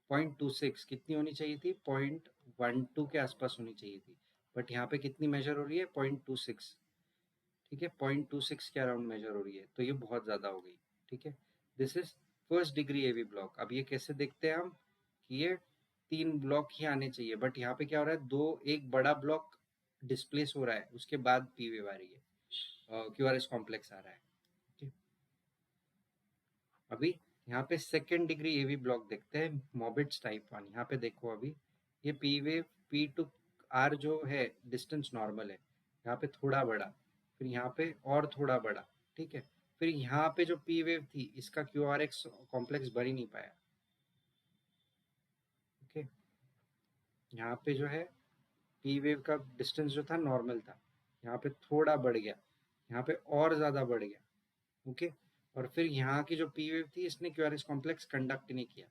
0.26, कितनी होनी चाहिए थी, 0.12 के आसपास होनी चाहिए थी, बट यहाँ पे कितनी मेजर हो रही है, 0.26, ठीक है, 0.26 के अराउंड मेजर हो रही है, तो ये बहुत ज़्यादा हो गई, ठीक है। This is first degree AV block. अब ये कैसे देखते हैं हम, कि ये 3 ब्लॉक ही आने चाहिए, बट यहाँ पे क्या हो रहा है, एक बड़ा ब्लॉक डिस्प्लेस हो रहा है, उसके बाद पी वेव आ रही है, क्यू आर एस कॉम्प्लेक्स आ रहा है, ठीक है। अभी यहाँ पे सेकेंड डिग्री एवी ब्लॉक देखते हैं, मॉबिट्स टाइप 1, यहाँ पे देखो अभी ये P wave P to R जो है डिस्टेंस नॉर्मल है, यहाँ पे थोड़ा बड़ा, फिर यहाँ पे और थोड़ा बड़ा, ठीक है। फिर यहाँ पे जो पी वेव थी इसका क्यू आर एक्स कॉम्प्लेक्स भर ही नहीं पाया, ओके। यहाँ पे जो है पी वेव का डिस्टेंस जो था नॉर्मल था, यहाँ पे थोड़ा बढ़ गया, यहाँ पे और ज़्यादा बढ़ गया, ओके। और फिर यहाँ की जो पी वेव थी इसने Q R S complex conduct नहीं किया,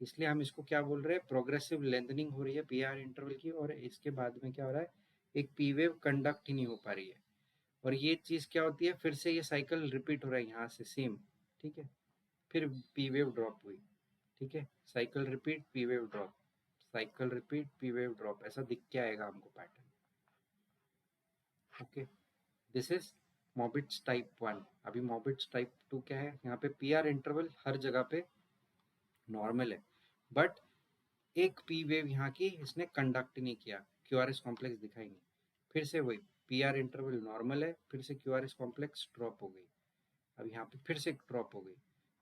इसलिए हम इसको क्या बोल रहे हैं, प्रोग्रेसिव लेंथनिंग हो रही है पी आर इंटरवल की, और इसके बाद में क्या हो रहा है, एक पी वेव कंडक्ट ही नहीं हो पा रही है, और ये चीज़ क्या होती है, फिर से ये साइकिल रिपीट हो रहा है यहाँ से सेम, ठीक है। फिर पी वेव ड्रॉप हुई, ठीक है, cycle repeat P wave drop, cycle repeat P wave drop, ऐसा दिख के आएगा हमको pattern, okay. This is Mobitz type 1। अभी मॉबिट्स टाइप 2 क्या है, यहाँ पे पी आर इंटरवल हर जगह पे नॉर्मल है, बट एक पी वेव यहाँ की इसने कंडक्ट नहीं किया, क्यू आर एस कॉम्प्लेक्स दिखाई नहीं, फिर से वही पी आर इंटरवल नॉर्मल है, फिर से Q R S complex drop हो गई, अब यहाँ पे फिर से ड्रॉप हो गई।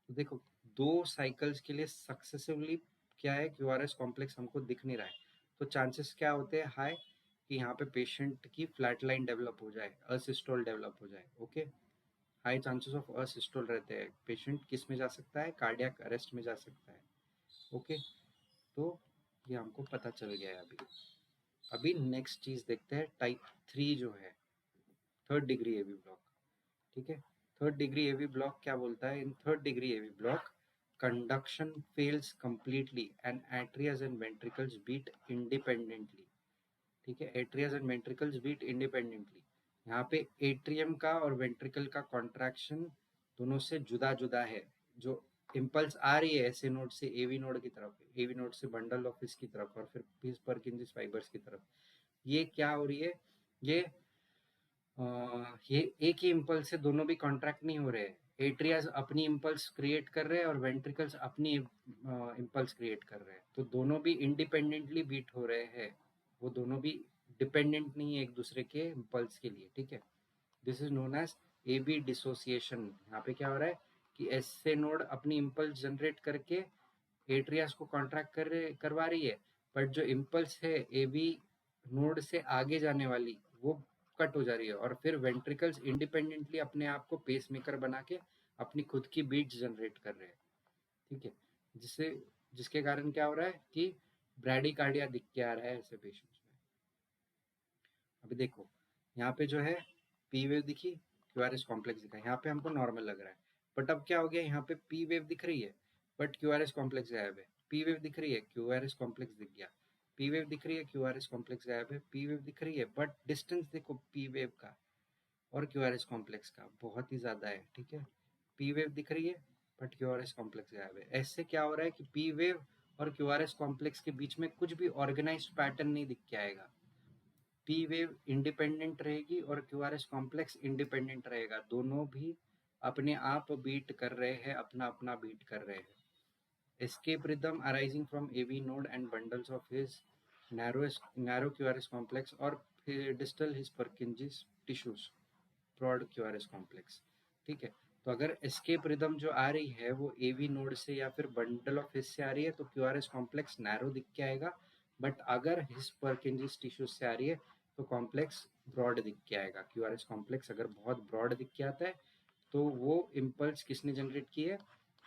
तो देखो दो साइकिल्स के लिए सक्सेसिवली क्या है, क्यू आर एस कॉम्प्लेक्स हमको दिख नहीं रहा है, तो चांसेस क्या होते हैं हाई, कि यहाँ पे पेशेंट की फ्लैट लाइन डेवलप हो जाए, असिस्टोल डेवलप हो जाए, ओके। हाई चांसेस ऑफ असिस्टोल रहते हैं, पेशेंट किस में जा सकता है, कार्डियक अरेस्ट में जा सकता है, ओके। तो ये हमको पता चल गया है अभी। अभी नेक्स्ट चीज देखते हैं टाइप 3 जो है, थर्ड डिग्री एवी ब्लॉक, ठीक है। थर्ड डिग्री एवी ब्लॉक क्या बोलता है, in third degree AV block conduction fails completely and atrias and ventricles beat independently, ठीक है, atrias and ventricles beat independently. यहाँ पे एट्रियम का और वेंट्रिकल का कॉन्ट्रैक्शन दोनों से जुदा जुदा है, जो इम्पल्स आ रही है ऐसे नोड से एवी नोड की तरफ, एवी नोड से बंडल ऑफ की तरफ, और फिर पीस परकिंजिस फाइबर्स की तरफ, ये क्या हो रही है, ये ये एक ही इम्पल्स से दोनों भी कॉन्ट्रैक्ट नहीं हो रहे हैं, एट्रियाज अपनी इम्पल्स क्रिएट कर रहे हैं और वेंट्रिकल्स अपनी इम्पल्स क्रिएट कर रहे हैं, तो दोनों भी इंडिपेंडेंटली बीट हो रहे हैं, वो दोनों भी डिपेंडेंट नहीं है एक दूसरे के इम्पल्स के लिए, ठीक है। This is known as A V dissociation. यहाँ पे क्या हो रहा है कि एस से नोड अपनी इम्पल्स जनरेट करके एट्रियास को कॉन्ट्रैक्ट करवा रही है, बट जो इम्पल्स है ए बी नोड से आगे जाने वाली वो कट हो जा रही है, और फिर वेंट्रिकल्स इंडिपेंडेंटली अपने आप को पेस मेकर बना के अपनी खुद की बीट्स जनरेट कर रहे हैं, ठीक है। जिससे जिसके कारण क्या हो रहा है कि ब्रैडीकार्डिया दिख के आ रहा है ऐसे पेशेंट्स में। अभी देखो यहाँ पे जो है पी वेव दिखी, क्यू आर एस कॉम्प्लेक्स दिखा, यहाँ पे हमको नॉर्मल लग रहा है, बट अब क्या हो गया, यहाँ पे पी वेव दिख रही है but Q R S complex गायब है, पी वेव दिख रही है, क्यू आर एस कॉम्प्लेक्स दिख गया, पी वेव दिख रही है, क्यू आर एस कॉम्प्लेक्स गायब है, पी वेव दिख रही है, बट डिस्टेंस देखो पी वेव का और क्यू आर एस कॉम्प्लेक्स का बहुत ही ज़्यादा है, ठीक है। पी वेव दिख रही है बट क्यूआरएस कॉम्प्लेक्स गायब है। ऐसे क्या हो रहा है कि पी वेव और क्यूआरएस कॉम्प्लेक्स के बीच में कुछ भी ऑर्गेनाइज्ड पैटर्न नहीं दिख के आएगा। पी वेव इंडिपेंडेंट रहेगी और क्यूआरएस कॉम्प्लेक्स इंडिपेंडेंट रहेगा, दोनों भी अपने आप बीट कर रहे हैं, अपना अपना बीट कर रहे हैं। Escape rhythm arising from AV node and bundles of his narrow QRS complex or distal his Purkinje's tissues, broad QRS complex। ठीक है, तो अगर एस्केप रिदम जो आ रही है वो एवी नोड से या फिर बंडल ऑफ हिस से आ रही है तो क्यूआरएस कॉम्प्लेक्स नैरो दिख के आएगा, बट अगर हिस परकिंजिस टिश्यूज से आ रही है तो कॉम्प्लेक्स ब्रॉड दिख के आएगा। क्यूआरएस कॉम्प्लेक्स अगर बहुत ब्रॉड दिख के आता है तो वो इम्पल्स किसने जनरेट की है?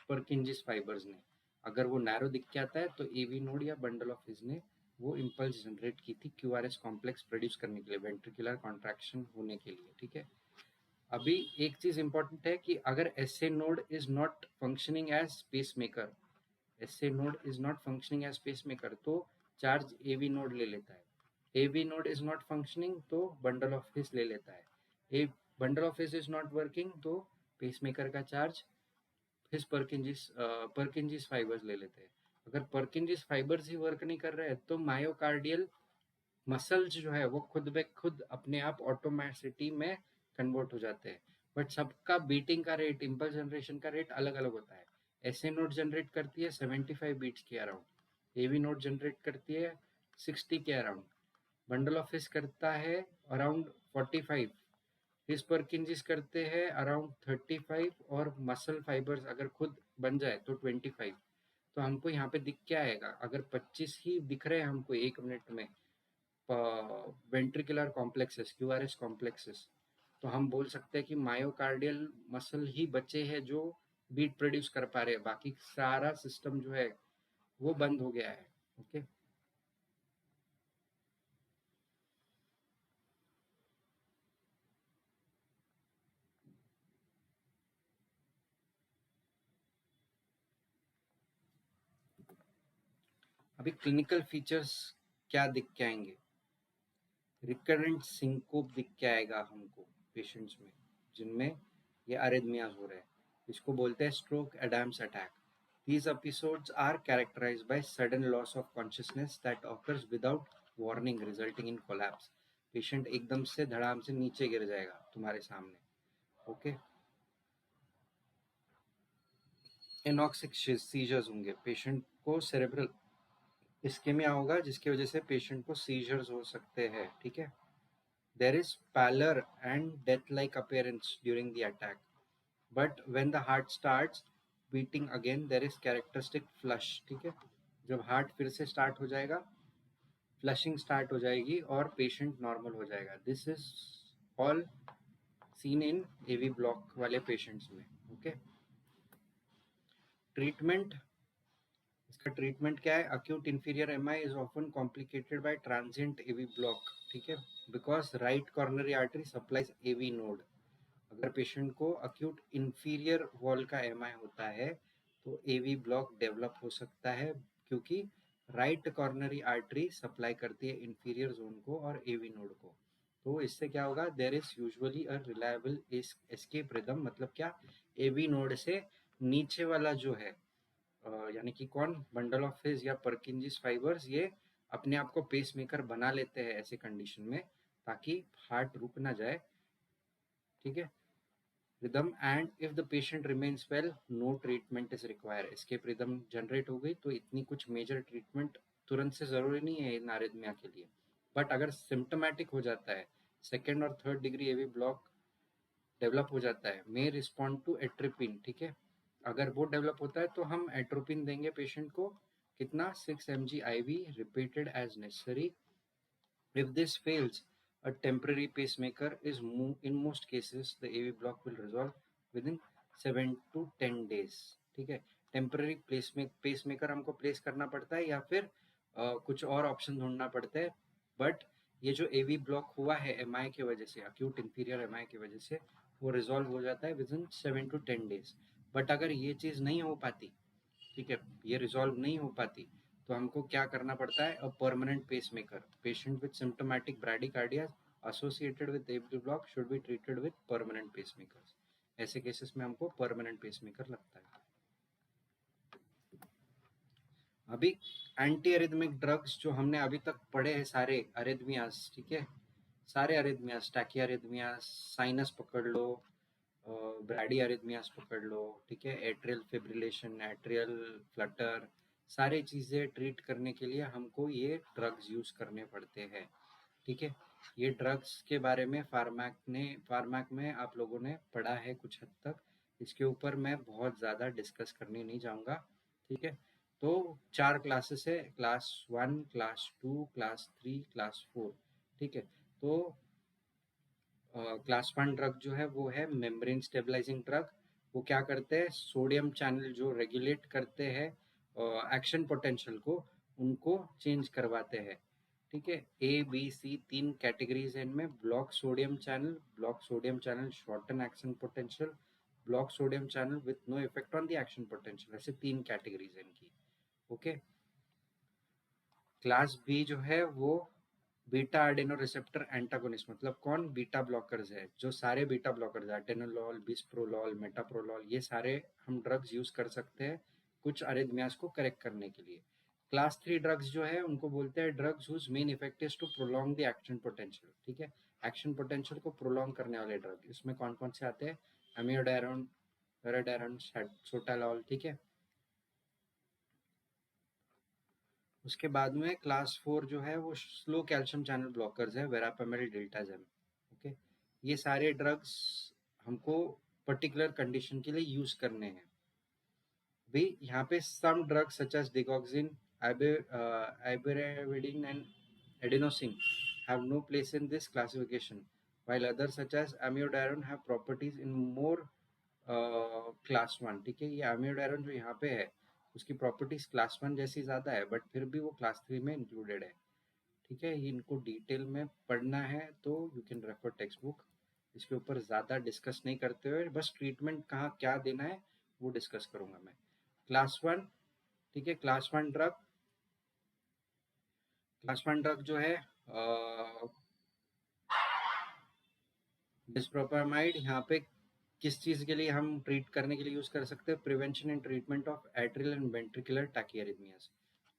परकिंजिस फाइबर्स ने। अगर वो नैरो दिख के आता है तो एवी नोड या बंडल ऑफ हिज ने वो इम्पल्स जनरेट की थी क्यूआरएस कॉम्प्लेक्स प्रोड्यूस करने के लिए, वेंट्रिकुलर कॉन्ट्रैक्शन होने के लिए। ठीक है, अभी एक चीज इंपॉर्टेंट है कि अगर SA node is not functioning as pacemaker, SA node is not functioning as pacemaker तो चार्ज एवी नोड ले लेता है। AV node is not functioning तो बंडल ऑफ हिस ले लेता है। A bundle of His is not working तो pacemaker का चार्ज हिस परकिंजिस फाइबर्स ले लेते हैं। अगर परकिंजिस फाइबर्स ही वर्क नहीं कर रहे हैं तो मायोकार्डियल मसल्स जो है वो खुद ब खुद अपने आप ऑटोमेटिसिटी में कन्वर्ट हो जाते हैं। बट सबका बीटिंग का रेट, इम्पल्स जनरेशन का रेट अलग अलग होता है। एसए नोड जनरेट करती है 75 बीट्स के अराउंड, एवी नोड जनरेट करती है 60 के अराउंड, बंडल ऑफ हिस करता है अराउंड 45, हिस परकिंजिस करते हैं अराउंड 35 और मसल फाइबर्स अगर खुद बन जाए तो 25। तो हमको यहाँ पे दिख क्या आएगा? अगर 25 ही दिख रहे हैं हमको 1 मिनट में वेंट्रिकुलर कॉम्प्लेक्सेस, क्यूआरएस कॉम्प्लेक्सेस, तो हम बोल सकते हैं कि मायोकार्डियल मसल ही बचे हैं जो बीट प्रोड्यूस कर पा रहे हैं, बाकी सारा सिस्टम जो है वो बंद हो गया है। ओके, अभी क्लिनिकल फीचर्स क्या दिख के आएंगे? रिकरेंट सिंकोप दिख के आएगा हमको पेशेंट्स में जिनमें ये अरिथमियाज हो रहे हैं, इसको बोलते हैं Stokes Adams attack. These episodes are characterized by sudden loss of consciousness that occurs without warning, resulting in collapse. Patient एकदम से धड़ाम से नीचे गिर जाएगा तुम्हारे सामने। ओके, एनॉक्सिक सीजर्स होंगे, पेशेंट को सेरेब्रल इस्केमिया होगा जिसकी वजह से पेशेंट को सीजर्स हो सकते हैं। ठीक है, there is pallor and death-like appearance during the attack, but when the heart starts beating again, there is characteristic flush। ठीक है, जब हार्ट फिर से स्टार्ट हो जाएगा, फ्लशिंग स्टार्ट हो जाएगी और पेशेंट नॉर्मल हो जाएगा। This is all seen in AV block वाले पेशेंट्स में। ओके, ट्रीटमेंट, इसका ट्रीटमेंट क्या है? Acute inferior MI is often complicated by transient AV block. ठीक है, because right coronary artery supplies AV node. अगर पेशेंट को अक्यूट इंफीरियर वॉल का एमआई होता है तो एवी ब्लॉक डेवलप हो सकता है, क्योंकि राइट कॉर्नरी आर्टरी सप्लाई करती है इंफीरियर जोन को और एवी नोड को। तो इससे क्या होगा? There is usually a reliable escape rhythm. मतलब क्या? एवी नोड से नीचे वाला जो है यानी कि कौन? बंडल ऑफ हिज या परकिंजिस फाइबर्स, ये अपने आप को पेस मेकर बना लेते हैं ऐसे कंडीशन में ताकि हार्ट रुक ना जाए। ठीक है, rhythm and if the patient remains well no treatment is require. Escape rhythm generate हो गई तो इतनी कुछ मेजर ट्रीटमेंट तुरंत से जरूरी नहीं है इन आरिथमिया के लिए। बट अगर सिम्टोमेटिक हो जाता है, सेकेंड और third degree AV block develop हो जाता है, मे रिस्पॉन्ड टू एट्रोपिन। ठीक है, अगर वो डेवलप होता है तो हम एट्रोपिन देंगे पेशेंट को। कितना? 6 mg IV repeated as necessary. If this fails, a temporary pacemaker is in most cases the AV block will resolve within 7 to 10 days। ठीक है, टेम्पररी पेसमेकर हमको प्लेस करना पड़ता है या फिर कुछ और ऑप्शन ढूंढना पड़ता है। बट ये जो एवी ब्लॉक हुआ है एमआई की वजह से, अक्यूट इंफीरियर एमआई की वजह से, वो रिजॉल्व हो जाता है with in 7 to 10 days. But अगर ये चीज़ नहीं हो पाती, ठीक है, ये रिजॉल्व नहीं हो पाती, तो हमको क्या करना पड़ता है? A permanent pacemaker. Patient with symptomatic bradycardia associated with AV block should be treated with permanent pacemakers। ऐसे केसेस में हमको परमानेंट पेसमेकर लगता है। अभी एंटी अरिथमिक ड्रग्स जो हमने अभी तक पढ़े हैं सारे अरिथमियास, ठीक है, सारे अरिथमियास, टैकी अरिथमियास, साइनस पकड़ लो, ब्रैडी अरिथमियास पकड़ लो, ठीक है, एट्रियल फिब्रिलेशन, एट्रियल फ्लटर, सारी चीज़ें ट्रीट करने के लिए हमको ये ड्रग्स यूज़ करने पड़ते हैं, ठीक है। ये ड्रग्स के बारे में फार्मैक में आप लोगों ने पढ़ा है कुछ हद तक, इसके ऊपर मैं बहुत ज़्यादा डिस्कस करने नहीं जाऊँगा, ठीक है। तो 4 क्लासेस है, क्लास 1, क्लास 2, क्लास 3, क्लास 4, ठीक है। तो क्लास 1 ड्रग जो है वो है मेम्ब्रेन स्टेबलाइजिंग ड्रग। वो क्या करते हैं, सोडियम चैनल जो रेगुलेट करते हैं एक्शन पोटेंशियल को, उनको चेंज करवाते हैं, ठीक है। ए बी सी 3 कैटेगरीज है इनमें, block sodium channel shorten action potential, block sodium channel with no effect on the action potential, ऐसे 3 कैटेगरीज है इनकी, ओके। क्लास बी जो है वो बीटा एडेनो रिसेप्टर एंटागोनिस्ट, मतलब कौन, बीटा ब्लॉकर्स है, जो सारे बीटा ब्लॉकर्स है, एटेनोलॉल, बिस्प्रोलॉल, मेटाप्रोलॉल, ये सारे हम ड्रग्स यूज कर सकते हैं कुछ अरिथमियास को करेक्ट करने के लिए। क्लास 3 ड्रग्स जो है उनको बोलते हैं drugs whose main effect is to prolong the action potential, ठीक है, एक्शन पोटेंशियल को प्रोलॉन्ग करने वाले ड्रग। इसमें कौन कौन से आते हैं, एमियोडायरोन, वेराडायरोन, सोटालॉल, ठीक है। उसके बाद में क्लास 4 जो है वो स्लो कैल्शियम चैनल ब्लॉकर्स है, वेरापेमिल, डेल्टाजेम, ओके। ये सारे ड्रग्स हमको पर्टिकुलर कंडीशन के लिए यूज करने हैं भी। यहाँ पे some drugs such as digoxin, ibuprofen and adenosine have no place in this classification, while others such as amiodarone have properties in more class 1, ठीक है। ये amiodarone जो यहाँ पे है उसकी प्रॉपर्टीज क्लास 1 जैसी ज़्यादा है, बट फिर भी वो क्लास 3 में इंक्लूडेड है, ठीक है। ये इनको डिटेल में पढ़ना है तो you can refer text book. इसके ऊपर ज़्यादा डिस्कस नहीं करते हुए बस ट्रीटमेंट कहाँ क्या देना है वो डिस्कस करूँगा मैं। क्लास 1, ठीक है, क्लास वन ड्रग जो है डिस्प्रोपामाइड, यहाँ पे किस चीज़ के लिए हम ट्रीट करने के लिए यूज़ कर सकते हैं, prevention and treatment of atrial and ventricular tachyarrhythmias,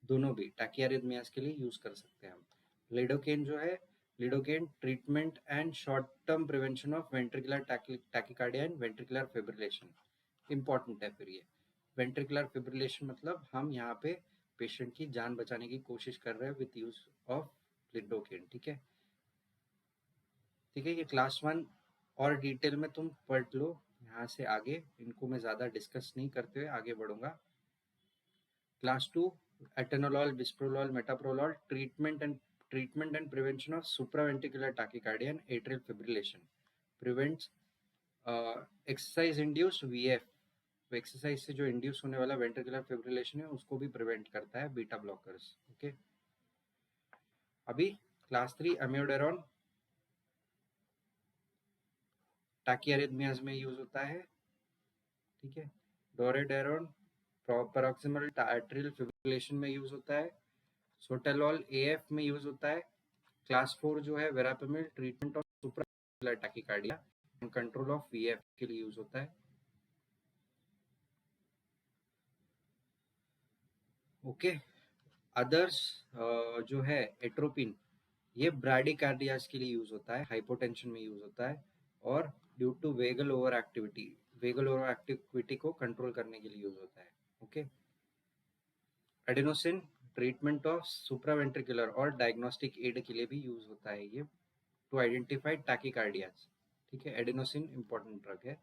दोनों भी टैकियारिथमियास के लिए यूज़ कर सकते हैं हम। लिडोकेन जो है, lidocaine treatment and short term prevention of ventricular tachycardia and ventricular fibrillation, important है फिर ये। वेंट्रिकुलर फिब्रिलेशन मतलब हम यहाँ पे पेशेंट की जान बचाने की कोशिश कर रहे हैं विथ यूज ऑफ लिडोकेन, ठीक है, ठीक है। ये क्लास 1 और डिटेल में तुम पढ़ लो, यहाँ से आगे इनको मैं ज़्यादा डिस्कस नहीं करते हुए आगे बढ़ूंगा। Class 2, atenolol, bisoprolol, metoprolol, treatment and prevention of supraventricular tachycardia and atrial fibrillation, prevents exercise induced VF, exercise से जो इंड्यूस होने वाला वेंट्रिकुलर फिब्रिलेशन है उसको भी प्रिवेंट करता है, बीटा ब्लॉकर्स, ओके। अभी क्लास 3 अम्योडेरॉन टैकियारिथमियाज में यूज होता है, ठीक है। डोरेडेरोन पैरोक्सिमल एट्रियल फिब्रिलेशन में यूज होता है, सोटेलॉल एएफ में यूज होता है। क्लास 4 जो है वेरापेमिल treatment of supraventricular tachycardia and control of VF के लिए यूज होता है, ओके। अदर्स जो है एट्रोपिन, ये ब्राडिकार्डियाज के लिए यूज होता है, हाइपोटेंशन में यूज होता है, और due to vagal over activity को कंट्रोल करने के लिए यूज होता है, okay. Adenosine treatment of supraventricular और डायग्नोस्टिक एड के लिए भी यूज होता है ये, टू आइडेंटिफाई टैकिकार्डियाज, ठीक है। एडेनोसिन इंपॉर्टेंट ड्रग है,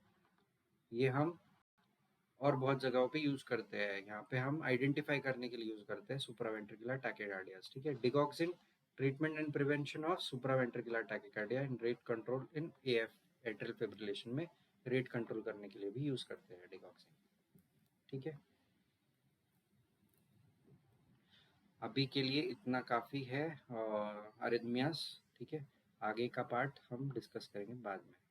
ये हम और बहुत जगहों पे यूज करते हैं, यहाँ पे हम आइडेंटिफाई करने के लिए यूज करते हैं सुप्रावेंट्रिकुलर टैकिकार्डियाज, ठीक है। Digoxin treatment and prevention of supraventricular tachycardia and rate control in AF atrial fibrillation में रेट कंट्रोल करने के लिए भी यूज करते हैं डिगॉक्सिन, ठीक है। अभी के लिए इतना काफ़ी है अरिथमियास, ठीक है। आगे का पार्ट हम डिस्कस करेंगे बाद में।